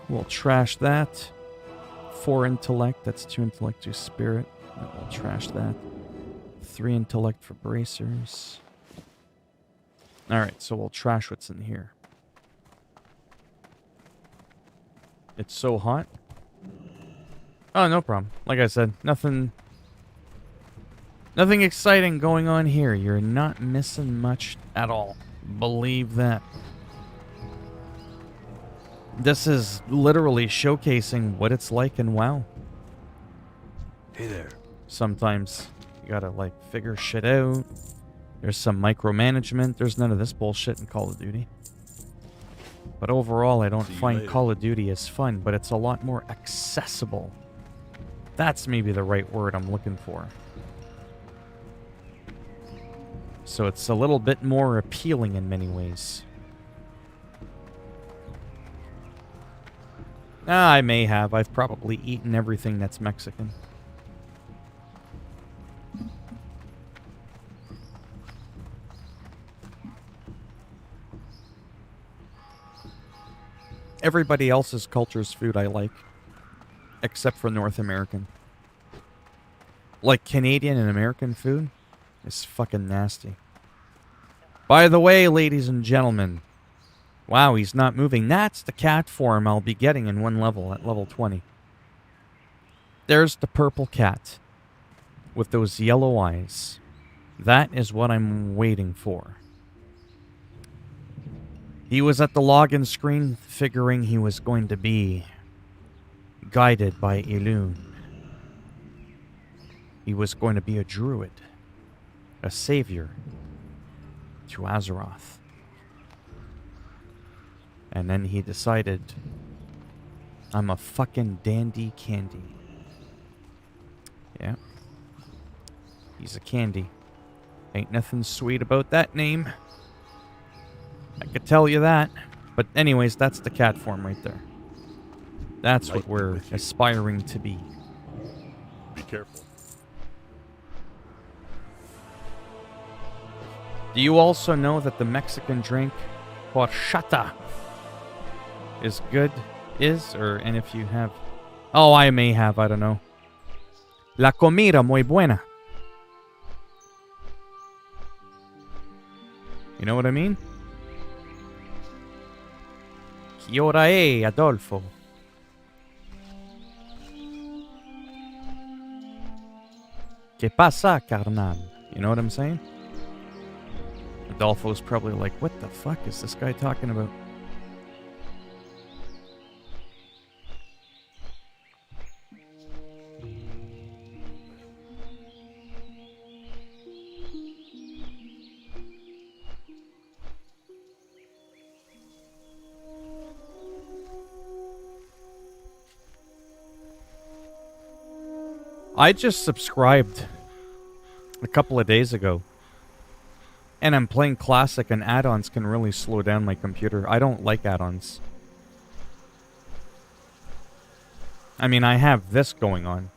S1: We'll trash that. 4 intellect, that's 2 intellect, 2 spirit. And we'll trash that. 3 intellect for bracers. Alright, so we'll trash what's in here. It's so hot. Oh, no problem. Like I said, nothing exciting going on here. You're not missing much at all. Believe that. This is literally showcasing what it's like in WoW.
S4: Hey there.
S1: Sometimes you gotta, like, figure shit out. There's some micromanagement. There's none of this bullshit in Call of Duty. But overall, I don't find Call of Duty as fun, but it's a lot more accessible. That's maybe the right word I'm looking for. So it's a little bit more appealing in many ways. I may have. I've probably eaten everything that's Mexican. Everybody else's culture's food I like, except for North American. Like Canadian and American food is fucking nasty. By the way, ladies and gentlemen, wow, he's not moving. That's the cat form I'll be getting in 1 level at level 20. There's the purple cat with those yellow eyes. That is what I'm waiting for. He was at the login screen figuring he was going to be guided by Elune. He was going to be a druid, a savior to Azeroth. And then he decided, I'm a fucking dandy candy. Yeah. He's a candy. Ain't nothing sweet about that name. I could tell you that. But anyways, that's the cat form right there. That's what we're aspiring to be.
S4: Be careful.
S1: Do you also know that the Mexican drink horchata is good? And if you have... Oh, I may have, I don't know. La comida muy buena. You know what I mean? ¿Qué hora es, Adolfo? ¿Qué pasa, carnal? You know what I'm saying? Adolfo's probably like, what the fuck is this guy talking about? I just subscribed a couple of days ago. And I'm playing Classic, and add-ons can really slow down my computer. I don't like add-ons. I mean, I have this going on.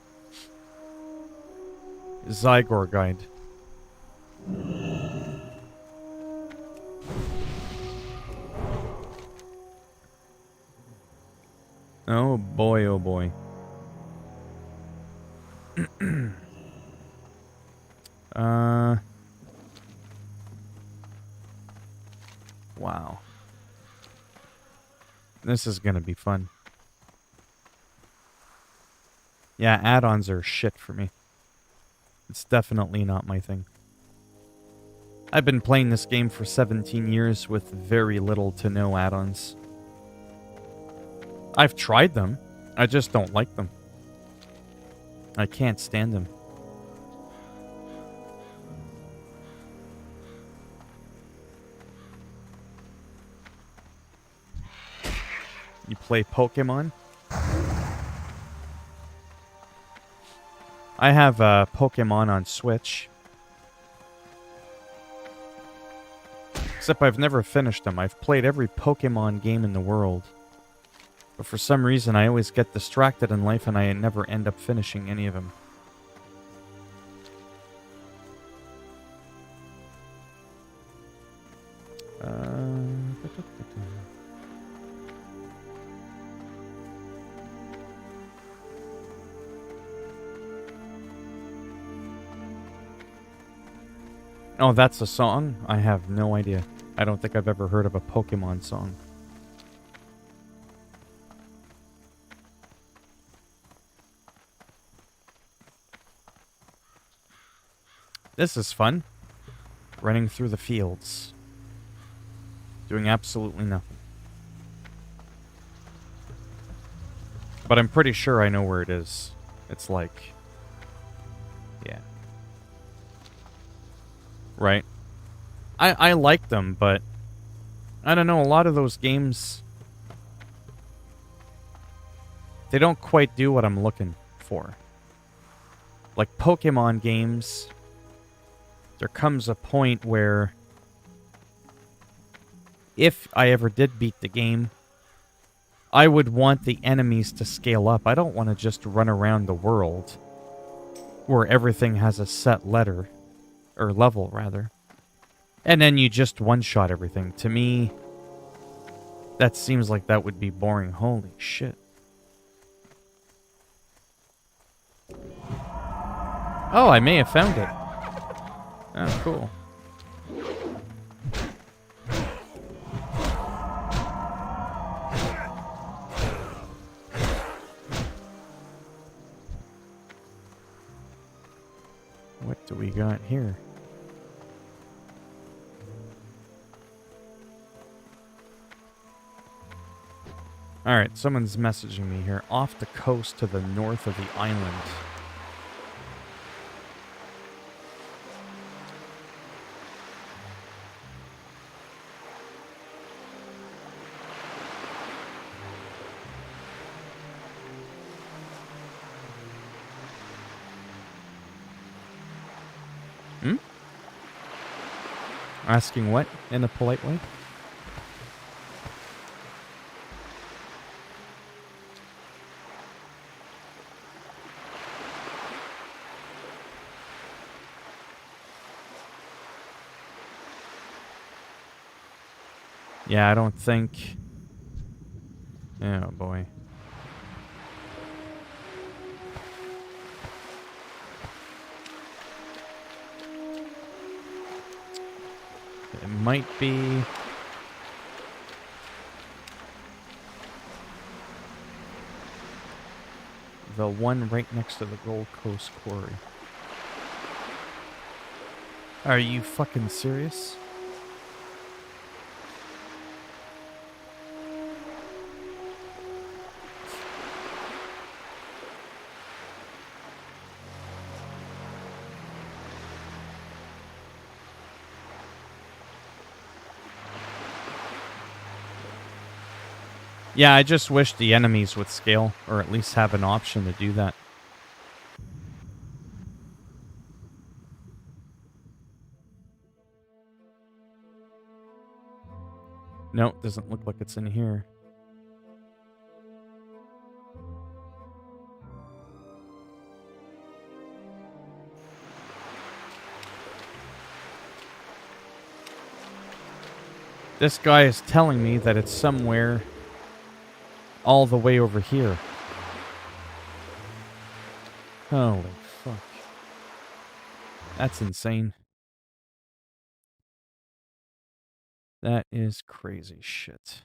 S1: Zygor Guide. Oh boy, oh boy. Wow. This is gonna be fun. Yeah, add-ons are shit for me. It's definitely not my thing. I've been playing this game for 17 years with very little to no add-ons. I've tried them. I just don't like them. I can't stand them. You play Pokemon? I have Pokemon on Switch. Except I've never finished them. I've played every Pokemon game in the world. But for some reason, I always get distracted in life and I never end up finishing any of them. Oh, that's a song? I have no idea. I don't think I've ever heard of a Pokemon song. This is fun. Running through the fields. Doing absolutely nothing. But I'm pretty sure I know where it is. It's like... yeah. Right? I like them, but... I don't know, a lot of those games... they don't quite do what I'm looking for. Like Pokemon games... there comes a point where... if I ever did beat the game... I would want the enemies to scale up. I don't want to just run around the world... where everything has a set letter... or level, rather. And then you just one-shot everything. To me, that seems like that would be boring. Holy shit. Oh, I may have found it. Oh, cool. What do we got here? Alright, someone's messaging me here. Off the coast to the north of the island. Hmm? Asking what in a polite way? Yeah, I don't think... Oh, boy. It might be... the one right next to the Gold Coast Quarry. Are you fucking serious? Yeah, I just wish the enemies would scale, or at least have an option to do that. No, doesn't look like it's in here. This guy is telling me that it's somewhere all the way over here. Holy fuck. That's insane. That is crazy shit.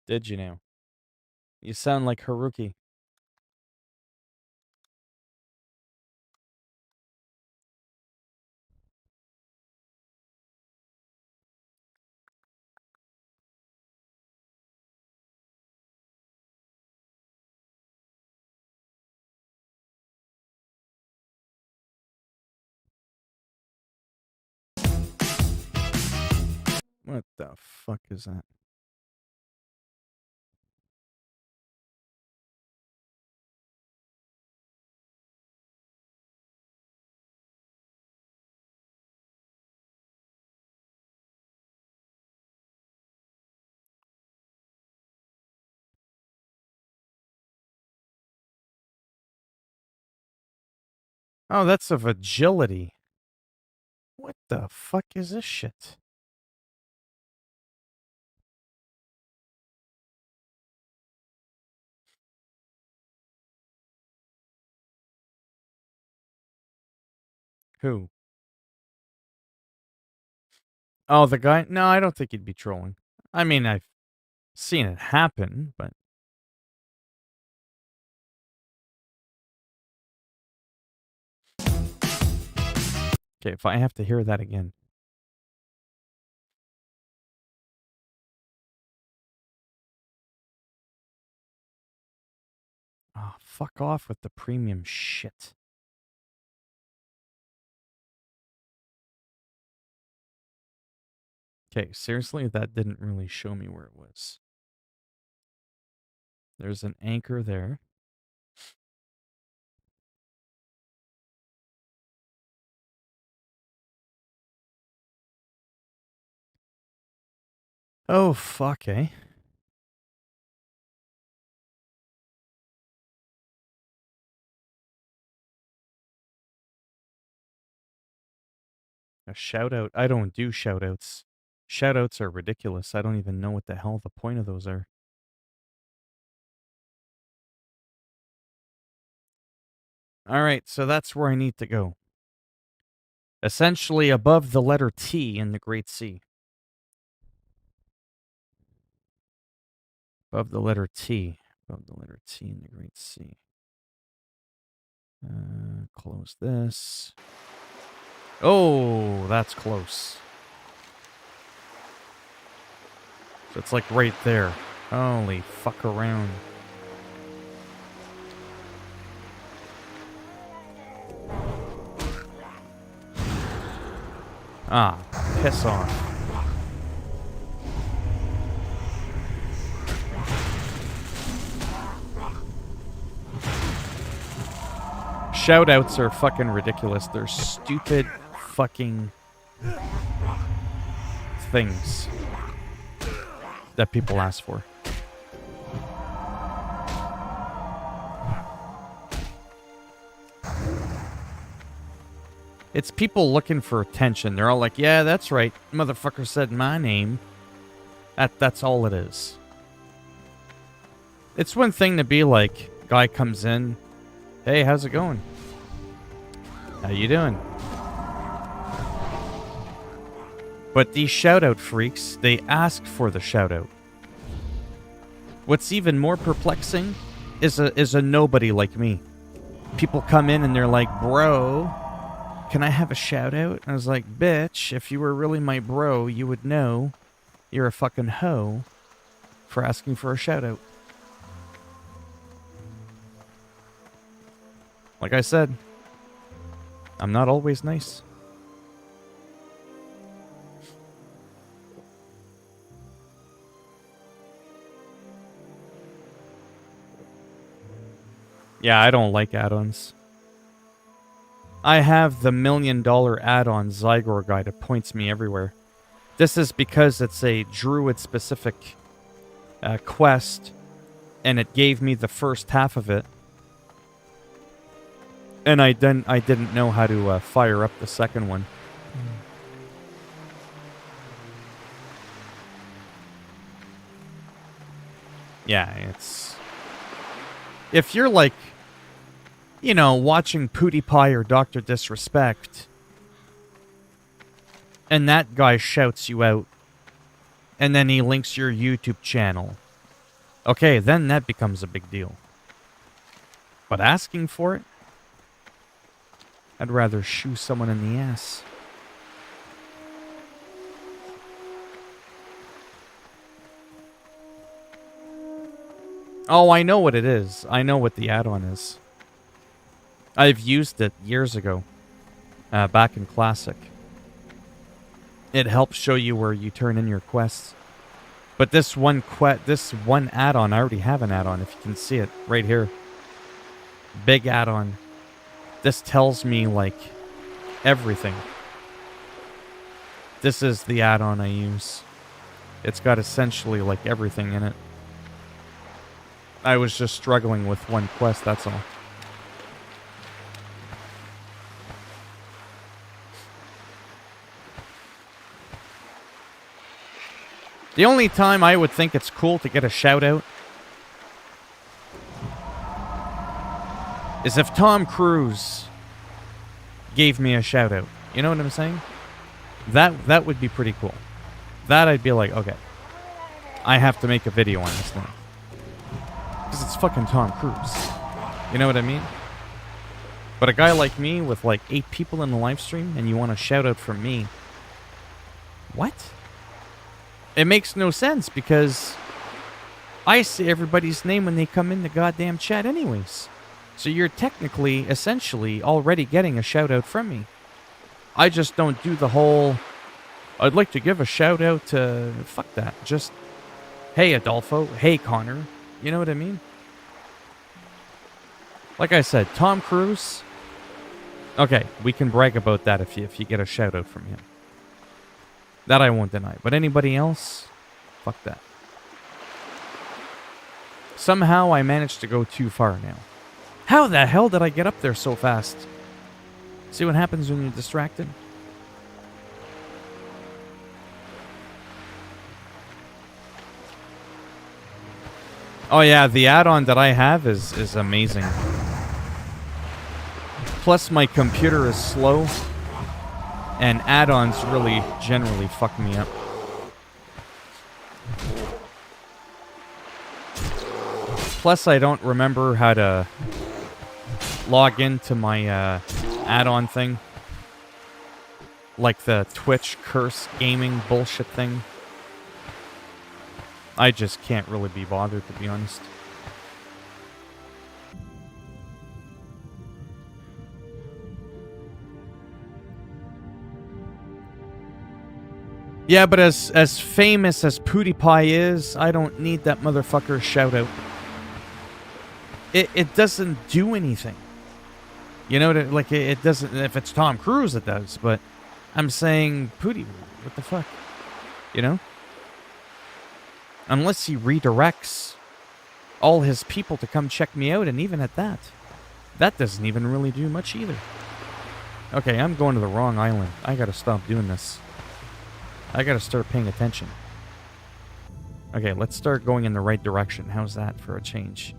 S1: Did you now? You sound like Haruki. What the fuck is that? Oh, that's of agility. What the fuck is this shit? Who? Oh, the guy? No, I don't think he'd be trolling. I mean, I've seen it happen, but... Okay, if I have to hear that again. Oh, fuck off with the premium shit. Okay, seriously, that didn't really show me where it was. There's an anchor there. Oh, fuck, eh? A shout out. I don't do shout outs. Shout outs are ridiculous. I don't even know what the hell the point of those are. Alright, so that's where I need to go. Essentially above the letter T in the Great Sea. Above the letter T. Above the letter T in the Great Sea. Close this. Oh, that's close. So it's like right there. Holy fuck around. Ah, piss off. Shoutouts are fucking ridiculous. They're stupid fucking things that people ask for. It's people looking for attention. They're all like, yeah, that's right. Motherfucker said my name. That's all it is. It's one thing to be like, guy comes in, hey, how's it going? How you doing? But these shout-out freaks, they ask for the shout-out. What's even more perplexing is a nobody like me. People come in and they're like, bro, can I have a shout-out? I was like, bitch, if you were really my bro, you would know you're a fucking hoe for asking for a shout-out. Like I said, I'm not always nice. Yeah, I don't like add-ons. I have the $1 million add-on Zygor guide. It points me everywhere. This is because it's a druid-specific quest, and it gave me the first half of it. And I didn't know how to fire up the second one. Yeah, it's... If you're like, you know, watching PewDiePie or Dr. Disrespect, and that guy shouts you out, and then he links your YouTube channel, okay, then that becomes a big deal. But asking for it? I'd rather shoe someone in the ass. Oh, I know what it is. I know what the add-on is. I've used it years ago, back in Classic. It helps show you where you turn in your quests. But this one add-on, I already have an add-on, if you can see it, right here. Big add-on. This tells me, like, everything. This is the add-on I use. It's got essentially, like, everything in it. I was just struggling with one quest, that's all. The only time I would think it's cool to get a shout-out is if Tom Cruise gave me a shout-out. You know what I'm saying? That would be pretty cool. That I'd be like, okay, I have to make a video on this now. Because it's fucking Tom Cruise. You know what I mean? But a guy like me with like 8 people in the live stream and you want a shout-out from me. What? It makes no sense because I say everybody's name when they come in the goddamn chat anyways. So you're technically, essentially, already getting a shout-out from me. I just don't do the whole, I'd like to give a shout-out to... Fuck that. Just, hey, Adolfo. Hey, Connor. You know what I mean? Like I said, Tom Cruise... Okay, we can brag about that if you get a shout-out from him. That I won't deny. But anybody else? Fuck that. Somehow I managed to go too far now. How the hell did I get up there so fast? See what happens when you're distracted? Oh yeah, the add-on that I have is amazing. Plus my computer is slow. And add-ons really generally fuck me up. Plus I don't remember how to log into my add-on thing. Like the Twitch curse gaming bullshit thing. I just can't really be bothered, to be honest. Yeah, but as famous as PewDiePie is, I don't need that motherfucker's shout out. It doesn't do anything. You know, like it doesn't. If it's Tom Cruise, it does. But I'm saying Pootie, what the fuck? You know? Unless he redirects all his people to come check me out, and even at that, that doesn't even really do much either. Okay, I'm going to the wrong island. I gotta stop doing this. I gotta start paying attention. Okay, let's start going in the right direction. How's that for a change?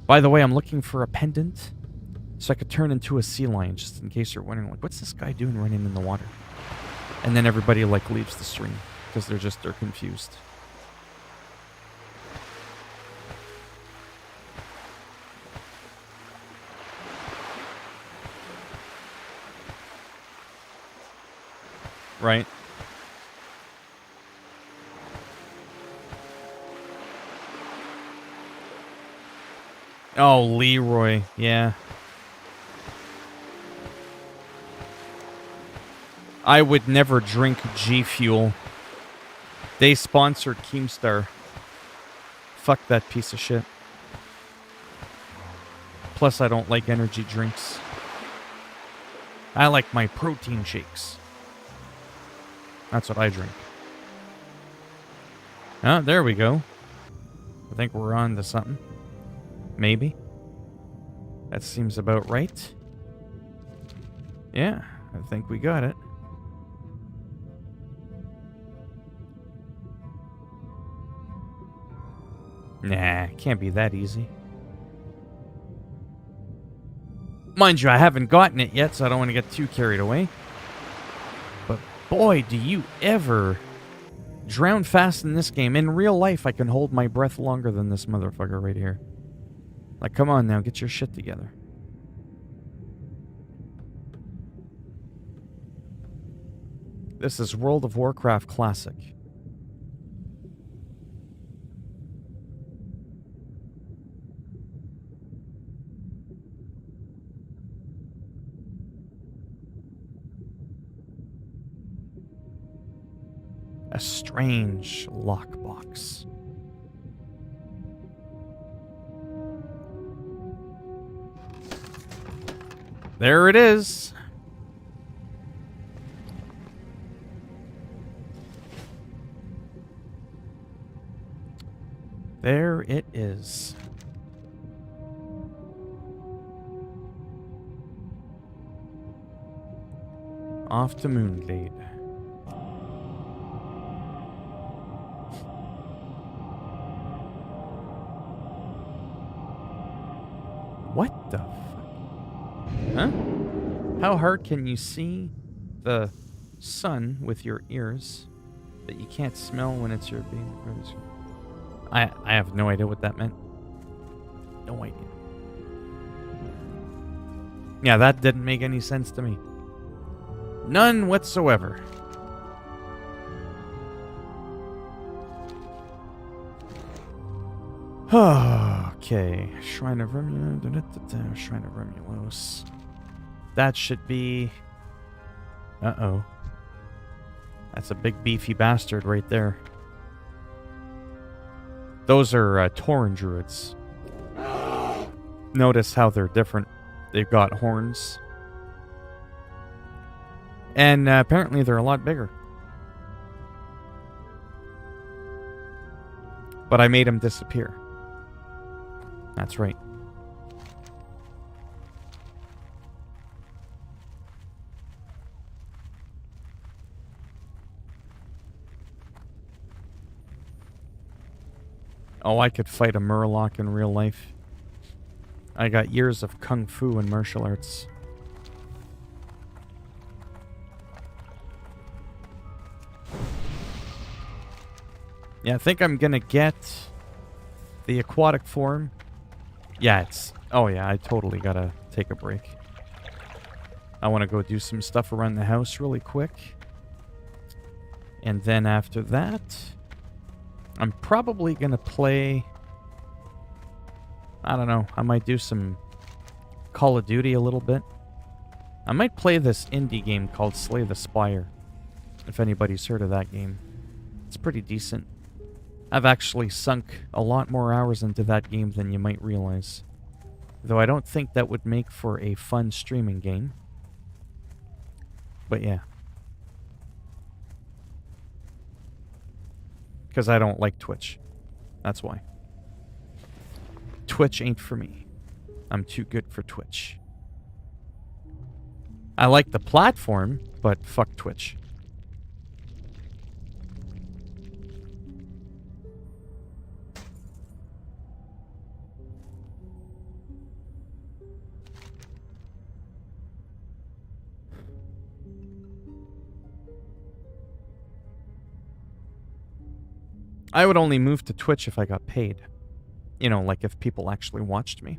S1: By the way, I'm looking for a pendant so I could turn into a sea lion, just in case you're wondering, like, what's this guy doing running in the water? And then everybody, like, leaves the stream because they're confused. Right? Oh, Leroy. Yeah. I would never drink G Fuel. They sponsored Keemstar. Fuck that piece of shit. Plus, I don't like energy drinks. I like my protein shakes. That's what I drink. Oh, there we go. I think we're on to something. Maybe. That seems about right. Yeah, I think we got it. Nah, can't be that easy. Mind you, I haven't gotten it yet, so I don't want to get too carried away. But boy, do you ever drown fast in this game. In real life, I can hold my breath longer than this motherfucker right here. Like, come on now, get your shit together. This is World of Warcraft Classic. A strange lockbox. There it is. There it is. Off to Moonglade. What the fuck? Huh? How hard can you see the sun with your ears that you can't smell when it's your baby? I have no idea what that meant. No idea. Yeah, that didn't make any sense to me. None whatsoever. Okay. Shrine of Romulus. Shrine of Romulus. That should be... Uh-oh. That's a big beefy bastard right there. Those are Tauren druids. Notice how they're different. They've got horns. And apparently they're a lot bigger. But I made them disappear. That's right. Oh, I could fight a Murloc in real life. I got years of kung fu and martial arts. Yeah, I think I'm gonna get the aquatic form. Yeah, it's... Oh yeah, I totally gotta take a break. I want to go do some stuff around the house really quick. And then after that, I'm probably going to play... I don't know. I might do some Call of Duty a little bit. I might play this indie game called Slay the Spire. If anybody's heard of that game. It's pretty decent. I've actually sunk a lot more hours into that game than you might realize. Though I don't think that would make for a fun streaming game. But yeah. Because I don't like Twitch. That's why. Twitch ain't for me. I'm too good for Twitch. I like the platform, but fuck Twitch. I would only move to Twitch if I got paid. You know, like if people actually watched me.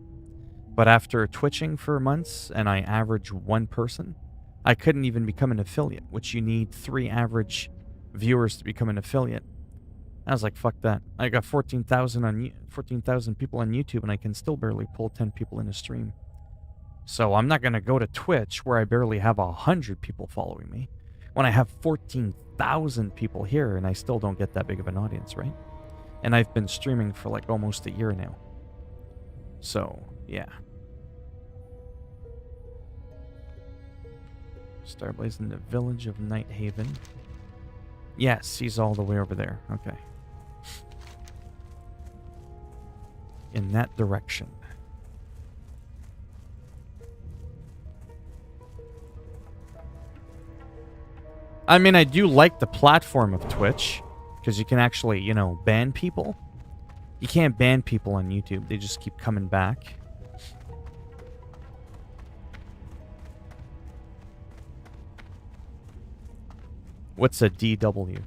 S1: But after twitching for months and I average one person, I couldn't even become an affiliate, which you need 3 average viewers to become an affiliate. I was like, fuck that. I got 14,000 people on YouTube and I can still barely pull 10 people in a stream. So I'm not going to go to Twitch where I barely have 100 people following me when I have 14,000 people here and I still don't get that big of an audience, right? And I've been streaming for like almost a year now. So, yeah. Starblaze in the village of Nighthaven. Yes, he's all the way over there. Okay. In that direction. I mean, I do like the platform of Twitch. Because you can actually, you know, ban people. You can't ban people on YouTube. They just keep coming back. What's a DW?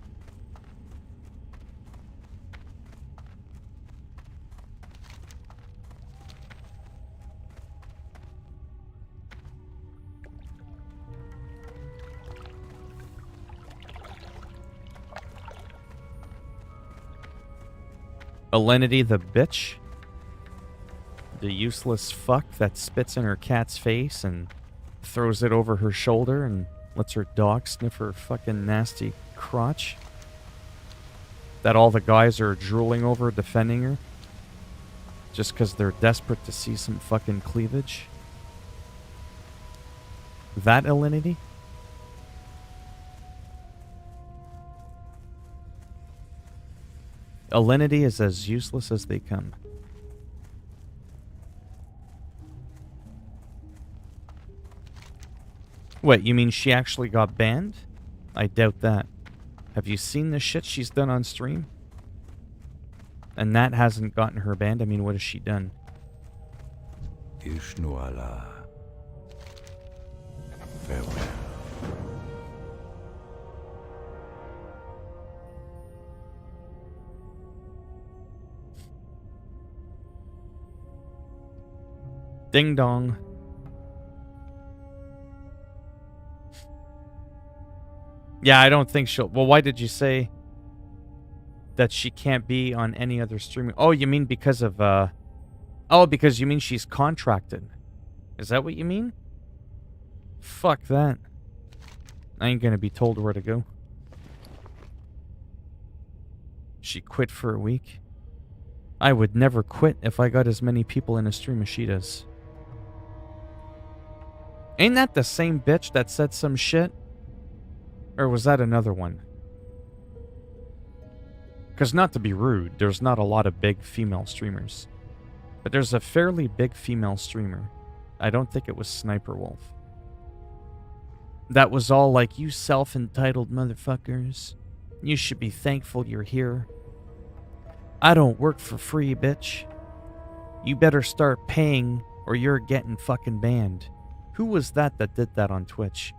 S1: Alinity the bitch. The useless fuck that spits in her cat's face and throws it over her shoulder and lets her dog sniff her fucking nasty crotch. That all the guys are drooling over defending her. Just because they're desperate to see some fucking cleavage. That Alinity? Alinity is as useless as they come. What, you mean she actually got banned? I doubt that. Have you seen the shit she's done on stream? And that hasn't gotten her banned? I mean, what has she done?
S5: Ishnuala. Farewell.
S1: Ding dong. Yeah, I don't think she'll... Well, why did you say that she can't be on any other streaming... Oh, you mean because of, Oh, because you mean she's contracted. Is that what you mean? Fuck that. I ain't gonna be told where to go. She quit for a week. I would never quit if I got as many people in a stream as she does. Ain't that the same bitch that said some shit? Or was that another one? Because not to be rude, there's not a lot of big female streamers. But there's a fairly big female streamer. I don't think it was Sniper Wolf. That was all like, you self-entitled motherfuckers. You should be thankful you're here. I don't work for free, bitch. You better start paying or you're getting fucking banned. Who was that did that on Twitch?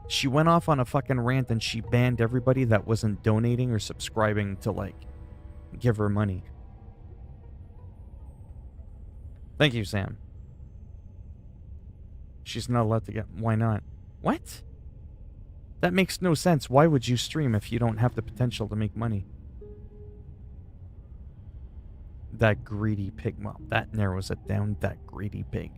S1: She went off on a fucking rant and she banned everybody that wasn't donating or subscribing to, like, give her money. Thank you, Sam. She's not allowed to get... Why not? What? That makes no sense. Why would you stream if you don't have the potential to make money? That greedy pig. Well, that narrows it down. That greedy pig.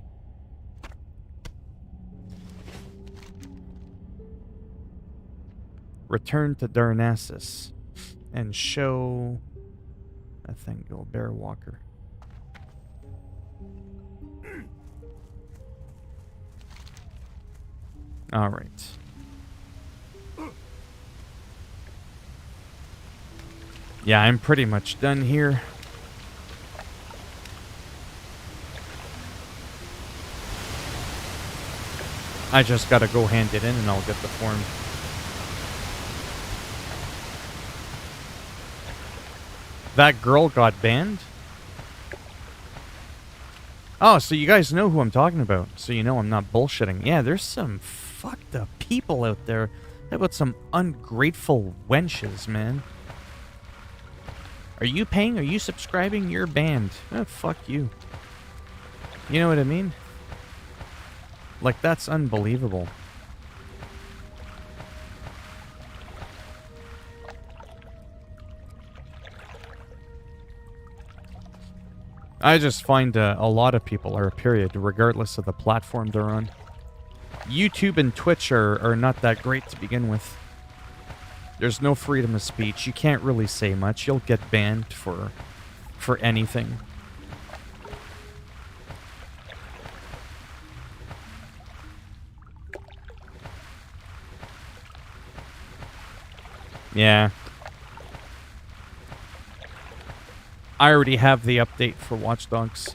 S1: Return to Darnassus and show... I think go Bear Walker. All right. Yeah, I'm pretty much done here. I just gotta go hand it in and I'll get the form. That girl got banned? Oh, so you guys know who I'm talking about. So you know I'm not bullshitting. Yeah, there's some fucked up people out there. How about some ungrateful wenches, man? Are you paying? Are you subscribing? You're banned. Oh, fuck you. You know what I mean? Like, that's unbelievable. I just find a lot of people are, period, regardless of the platform they're on. YouTube and Twitch are not that great to begin with. There's no freedom of speech. You can't really say much. You'll get banned for anything. Yeah. I already have the update for Watch Dogs.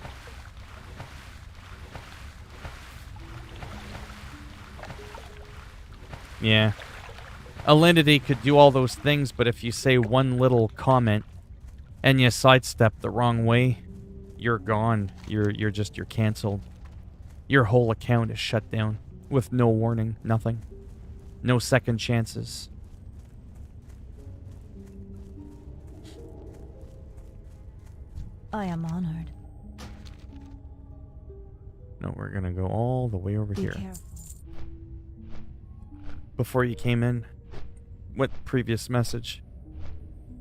S1: Yeah. Alinity could do all those things, but if you say one little comment and you sidestep the wrong way, you're gone. You're canceled. Your whole account is shut down with no warning, nothing. No second chances.
S5: I am honored.
S1: No, we're gonna go all the way over
S5: Be
S1: here.
S5: careful.
S1: Before you came in, what previous message?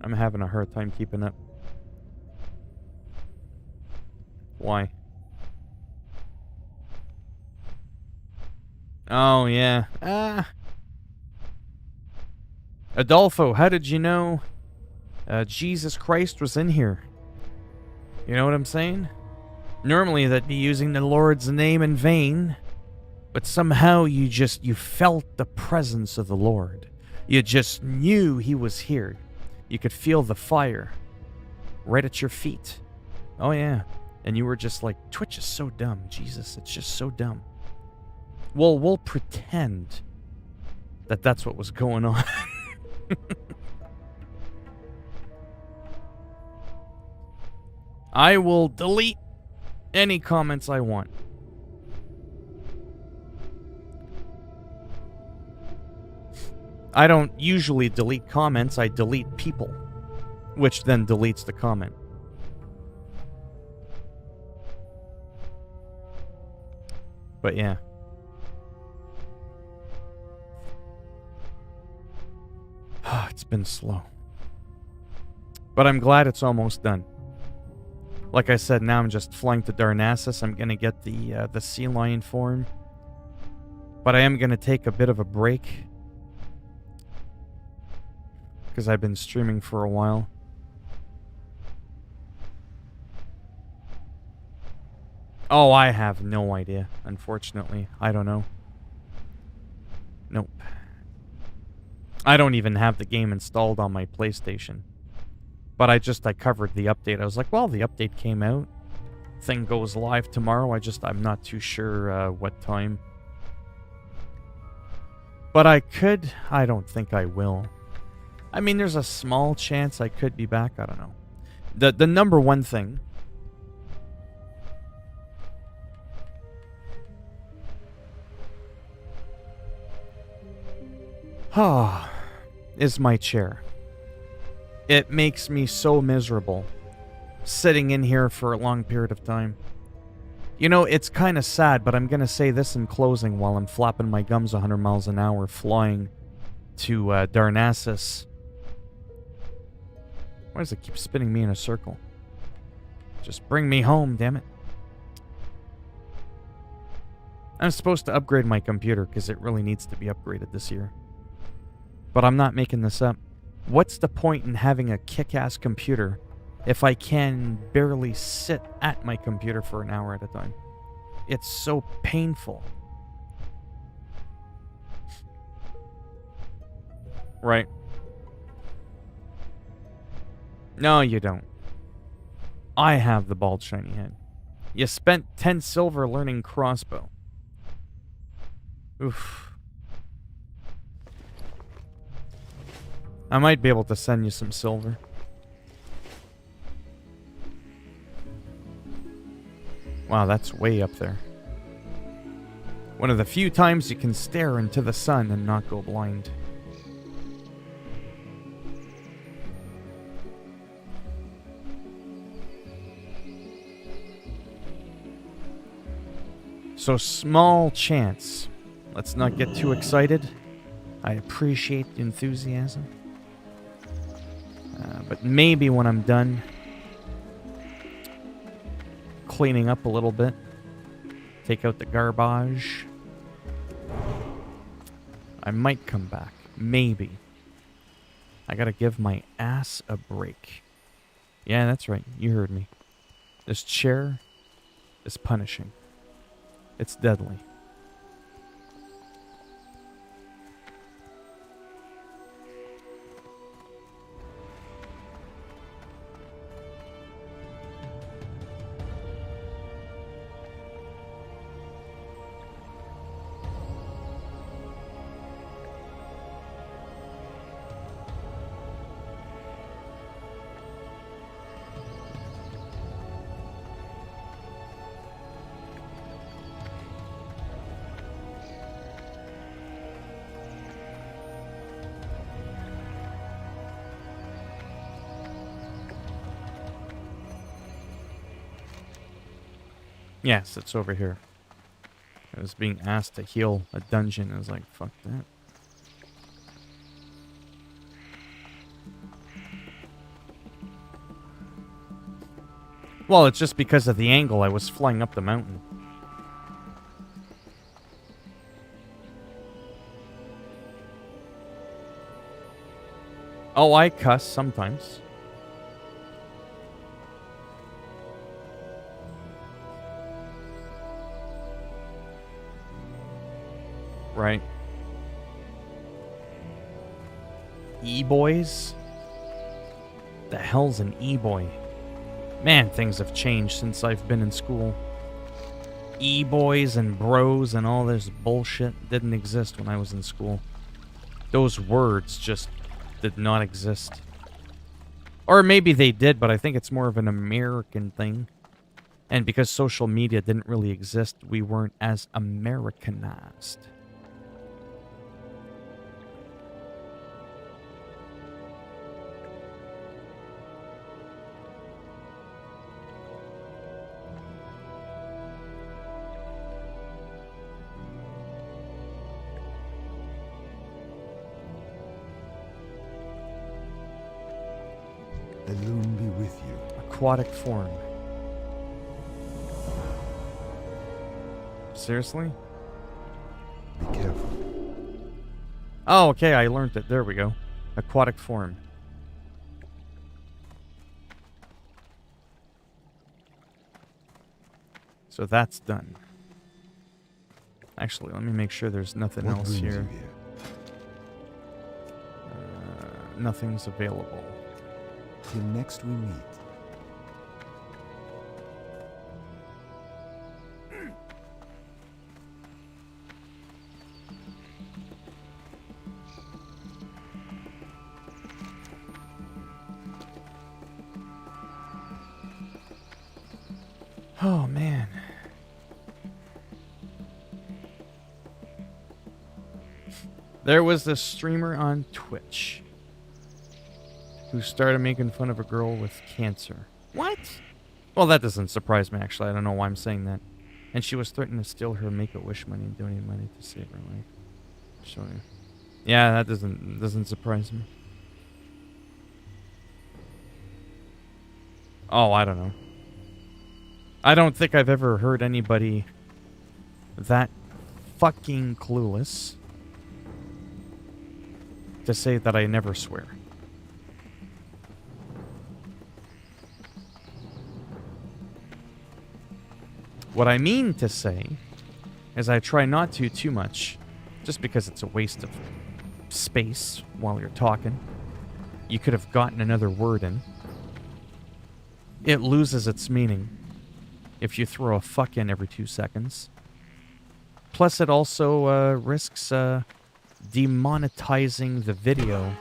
S1: I'm having a hard time keeping up. Why? Oh, yeah. Adolfo, how did you know Jesus Christ was in here? You know what I'm saying? Normally that'd be using the Lord's name in vain, but somehow you felt the presence of the Lord. You just knew he was here. You could feel the fire right at your feet. Oh yeah. And you were just like, Twitch is so dumb, Jesus, it's just so dumb. Well, we'll pretend that that's what was going on. I will delete any comments I want. I don't usually delete comments, I delete people, which then deletes the comment. But yeah. It's been slow. But I'm glad it's almost done. Like I said, now I'm just flying to Darnassus. I'm gonna get the sea lion form. But I am gonna take a bit of a break. Because I've been streaming for a while. Oh, I have no idea, unfortunately. I don't know. Nope. I don't even have the game installed on my PlayStation. But I covered the update. I was like, well, the update came out. Thing goes live tomorrow. I'm not too sure what time. But I could. I don't think I will. I mean, there's a small chance I could be back. I don't know. The number one thing is my chair. It makes me so miserable sitting in here for a long period of time. You know, it's kind of sad, but I'm going to say this in closing while I'm flapping my gums 100 miles an hour flying to Darnassus. Why does it keep spinning me in a circle? Just bring me home, damn it. I'm supposed to upgrade my computer because it really needs to be upgraded this year. But I'm not making this up. What's the point in having a kick-ass computer if I can barely sit at my computer for an hour at a time? It's so painful. Right. No, you don't. I have the bald shiny head. You spent 10 silver learning crossbow. Oof. I might be able to send you some silver. Wow, that's way up there. One of the few times you can stare into the sun and not go blind. So small chance. Let's not get too excited. I appreciate the enthusiasm. But maybe when I'm done cleaning up a little bit, take out the garbage, I might come back. Maybe. I gotta give my ass a break. Yeah, that's right. You heard me. This chair is punishing. It's deadly. Yes, it's over here. I was being asked to heal a dungeon. I was like, fuck that. Well, it's just because of the angle I was flying up the mountain. Oh, I cuss sometimes. Right. E-boys? The hell's an e-boy? Man, things have changed since I've been in school. E-boys and bros and all this bullshit didn't exist when I was in school. Those words just did not exist. Or maybe they did, but I think it's more of an American thing. And because social media didn't really exist, we weren't as Americanized.
S6: The loon be with you.
S1: Aquatic form. Seriously?
S6: Be careful.
S1: Oh, okay, I learned it. There we go. Aquatic form. So that's done. Actually, let me make sure there's nothing
S6: What
S1: else
S6: brings
S1: here.
S6: you here?
S1: Nothing's available.
S6: Till next we meet.
S1: Oh, man. There was this streamer on Twitch who started making fun of a girl with cancer. What? Well, that doesn't surprise me, actually. I don't know why I'm saying that. And she was threatening to steal her Make-A-Wish money and donate money to save her life. So, yeah, that doesn't surprise me. Oh, I don't know. I don't think I've ever heard anybody that fucking clueless to say that I never swear. What I mean to say is I try not to too much, just because it's a waste of space while you're talking. You could have gotten another word in. It loses its meaning if you throw a fuck in every 2 seconds. Plus, it also risks demonetizing the video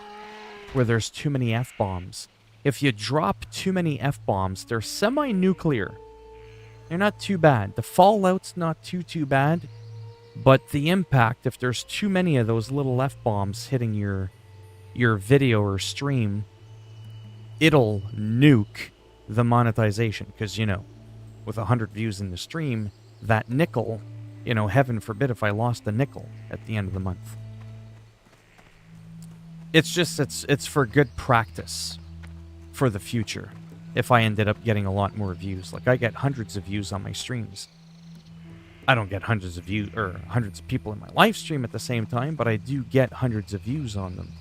S1: where there's too many F-bombs. If you drop too many F-bombs, they're semi-nuclear. They're not too bad. The fallout's not too bad. But the impact, if there's too many of those little F-bombs hitting your video or stream, it'll nuke the monetization. Because, you know, with 100 views in the stream, that nickel, you know, heaven forbid if I lost a nickel at the end of the month. It's just, it's for good practice for the future. If I ended up getting a lot more views. Like, I get hundreds of views on my streams. I don't get hundreds of views, or hundreds of people in my live stream at the same time, but I do get hundreds of views on them.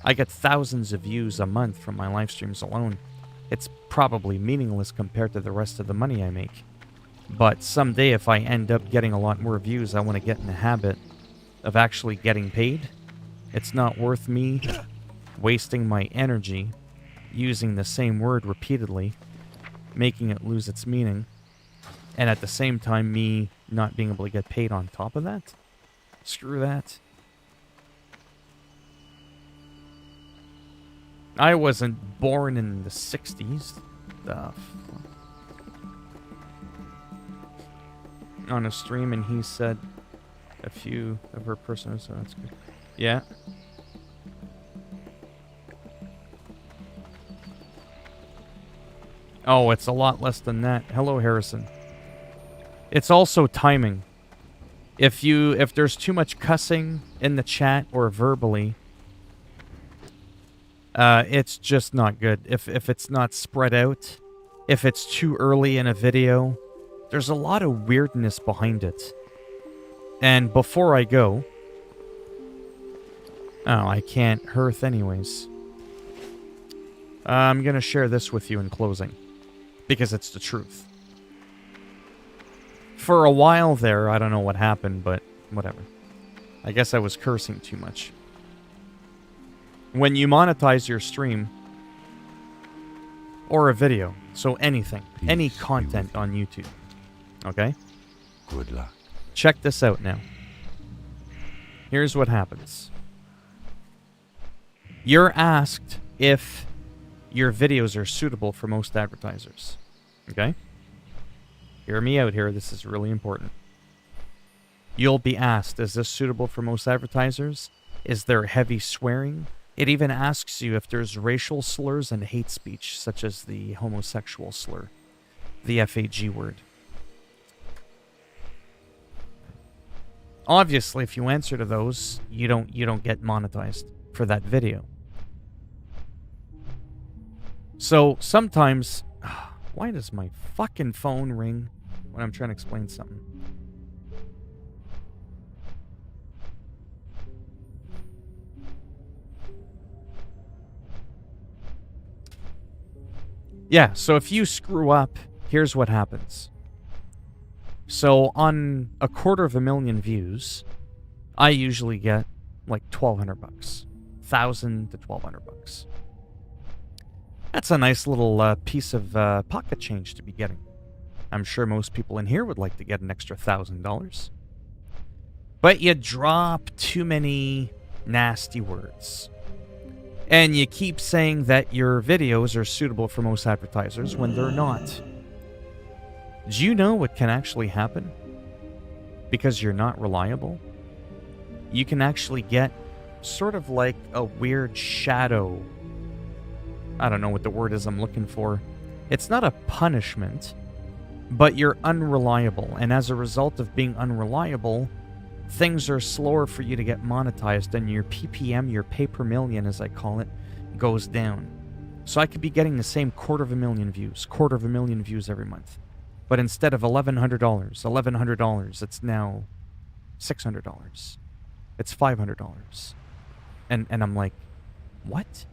S1: I get thousands of views a month from my live streams alone. It's probably meaningless compared to the rest of the money I make. But someday, if I end up getting a lot more views, I want to get in the habit of actually getting paid. It's not worth me wasting my energy using the same word repeatedly, making it lose its meaning, and at the same time me not being able to get paid on top of that. Screw that. I wasn't born in the 60s. The fuck? On a stream, and he said a few of her personal, so that's good. Yeah. Oh, it's a lot less than that. Hello, Harrison. It's also timing. If there's too much cussing in the chat or verbally, it's just not good. If it's not spread out, if it's too early in a video, there's a lot of weirdness behind it. And before I go, oh, I can't hearth anyways. I'm gonna share this with you in closing. Because it's the truth. For a while there, I don't know what happened, but whatever. I guess I was cursing too much. When you monetize your stream, or a video, so anything, any content on YouTube, okay?
S6: Good luck.
S1: Check this out now. Here's what happens. You're asked if your videos are suitable for most advertisers. Okay? Hear me out here. This is really important. You'll be asked, is this suitable for most advertisers? Is there heavy swearing? It even asks you if there's racial slurs and hate speech, such as the homosexual slur, the FAG word. Obviously, if you answer to those, you don't get monetized for that video. So sometimes, why does my fucking phone ring when I'm trying to explain something? Yeah, so if you screw up, here's what happens. So on 250,000 views, I usually get like $1,200 bucks, $1,000 to $1,200 bucks. That's a nice little piece of pocket change to be getting. I'm sure most people in here would like to get an extra $1,000. But you drop too many nasty words. And you keep saying that your videos are suitable for most advertisers when they're not. Do you know what can actually happen? Because you're not reliable? You can actually get sort of like a weird shadow. I don't know what the word is I'm looking for. It's not a punishment, but you're unreliable. And as a result of being unreliable, things are slower for you to get monetized, and your PPM, your pay per million as I call it, goes down. So I could be getting the same quarter of a million views every month. But instead of $1,100, it's now $600. It's $500. And I'm like, what?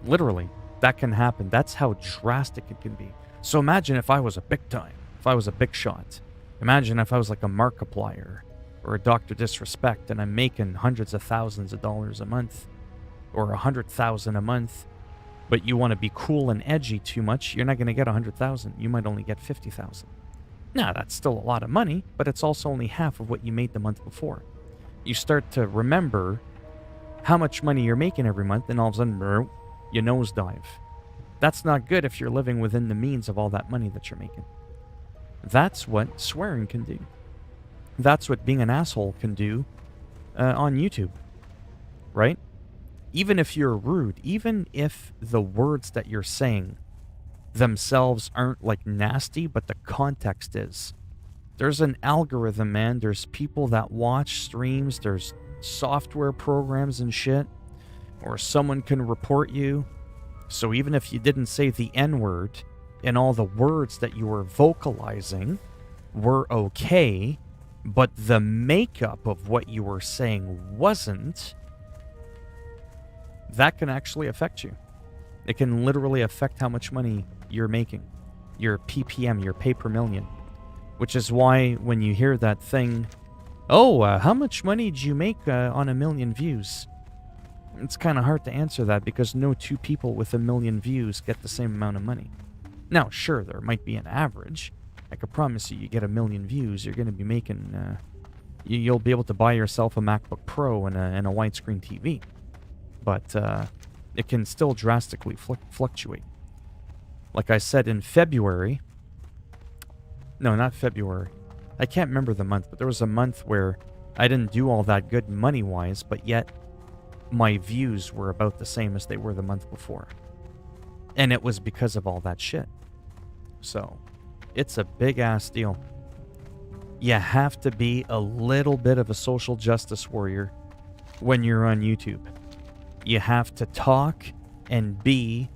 S1: Literally, that can happen. That's how drastic it can be. So imagine if I was a big time, if I was a big shot. Imagine if I was like a Markiplier or a Dr. Disrespect and I'm making hundreds of thousands of dollars a month or 100,000 a month, but you want to be cool and edgy too much, you're not going to get 100,000. You might only get 50,000. Now, that's still a lot of money, but it's also only half of what you made the month before. You start to remember how much money you're making every month, and all of a sudden, you nosedive. That's not good if you're living within the means of all that money that you're making. That's what swearing can do. That's what being an asshole can do on YouTube, right? Even if you're rude, even if the words that you're saying themselves aren't like nasty, but the context is. There's an algorithm, man. There's people that watch streams. There's software programs and shit. Or someone can report you. So even if you didn't say the N-word and all the words that you were vocalizing were okay, but the makeup of what you were saying wasn't, that can actually affect you. It can literally affect how much money you're making. Your PPM, your pay per million. Which is why when you hear that thing, how much money did you make on 1 million views? It's kind of hard to answer that because no two people with 1 million views get the same amount of money. Now, sure, there might be an average. I could promise you get 1 million views, you're going to be making... you'll be able to buy yourself a MacBook Pro and a widescreen TV. But it can still drastically fluctuate. Like I said, in February... No, not February. I can't remember the month, but there was a month where I didn't do all that good money-wise, but yet my views were about the same as they were the month before. And it was because of all that shit. So, it's a big-ass deal. You have to be a little bit of a social justice warrior when you're on YouTube. You have to talk and be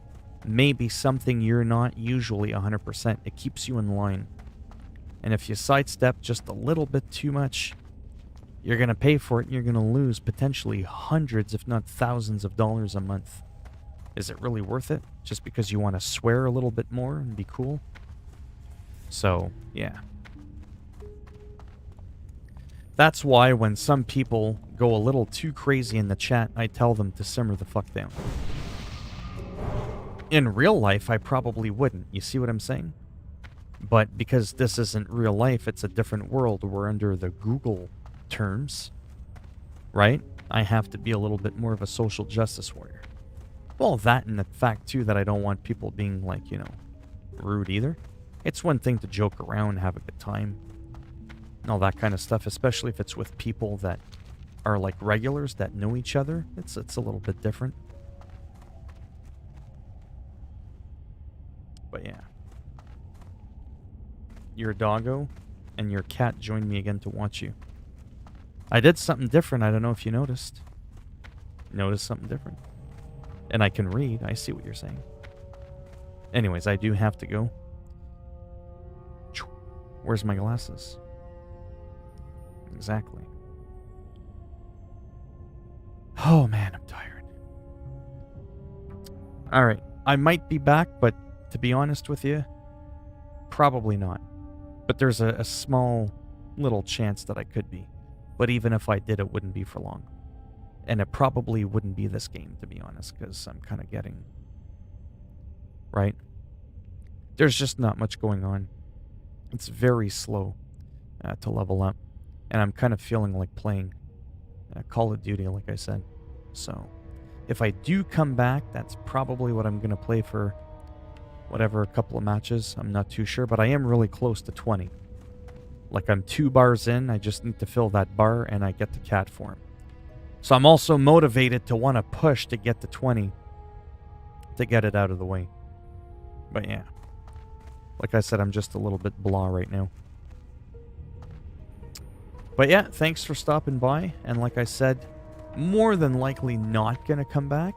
S1: maybe something you're not usually 100%. It keeps you in line. And if you sidestep just a little bit too much, you're going to pay for it and you're going to lose potentially hundreds, if not thousands of dollars a month. Is it really worth it? Just because you want to swear a little bit more and be cool? So, yeah. That's why when some people go a little too crazy in the chat, I tell them to simmer the fuck down. In real life, I probably wouldn't. You see what I'm saying? But because this isn't real life, it's a different world. We're under the Google terms, right? I have to be a little bit more of a social justice warrior. Well, that and the fact, too, that I don't want people being, like, rude either. It's one thing to joke around, have a good time, and all that kind of stuff, especially if it's with people that are, like, regulars that know each other. It's a little bit different. But, yeah. Your doggo and your cat joined me again to watch you. I did something different. I don't know if you noticed. Noticed something different. And I can read. I see what you're saying. Anyways, I do have to go. Where's my glasses? Exactly. Oh man, I'm tired. Alright, I might be back, but to be honest with you, probably not. But there's a small little chance that I could be. But even if I did, it wouldn't be for long. And it probably wouldn't be this game, to be honest, because I'm kind of getting... Right? There's just not much going on. It's very slow to level up. And I'm kind of feeling like playing Call of Duty, like I said. So, if I do come back, that's probably what I'm going to play for... whatever, a couple of matches. I'm not too sure, but I am really close to 20. Like, I'm 2 bars in, I just need to fill that bar, and I get the cat form. So I'm also motivated to want to push to get to 20, to get it out of the way. But yeah. Like I said, I'm just a little bit blah right now. But yeah, thanks for stopping by. And like I said, more than likely not going to come back.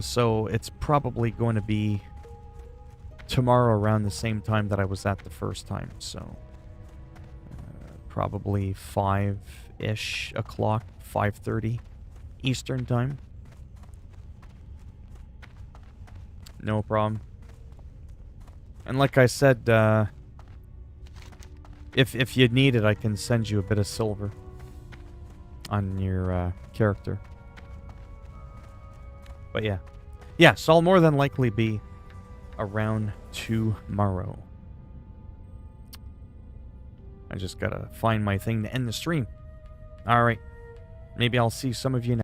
S1: So it's probably going to be tomorrow around the same time that I was at the first time. So probably 5-ish o'clock, 5:30 Eastern time. No problem. And like I said, if you need it, I can send you a bit of silver on your character. But yeah. Yeah, so I'll more than likely be around tomorrow. I just gotta find my thing to end the stream. Alright. Maybe I'll see some of you next.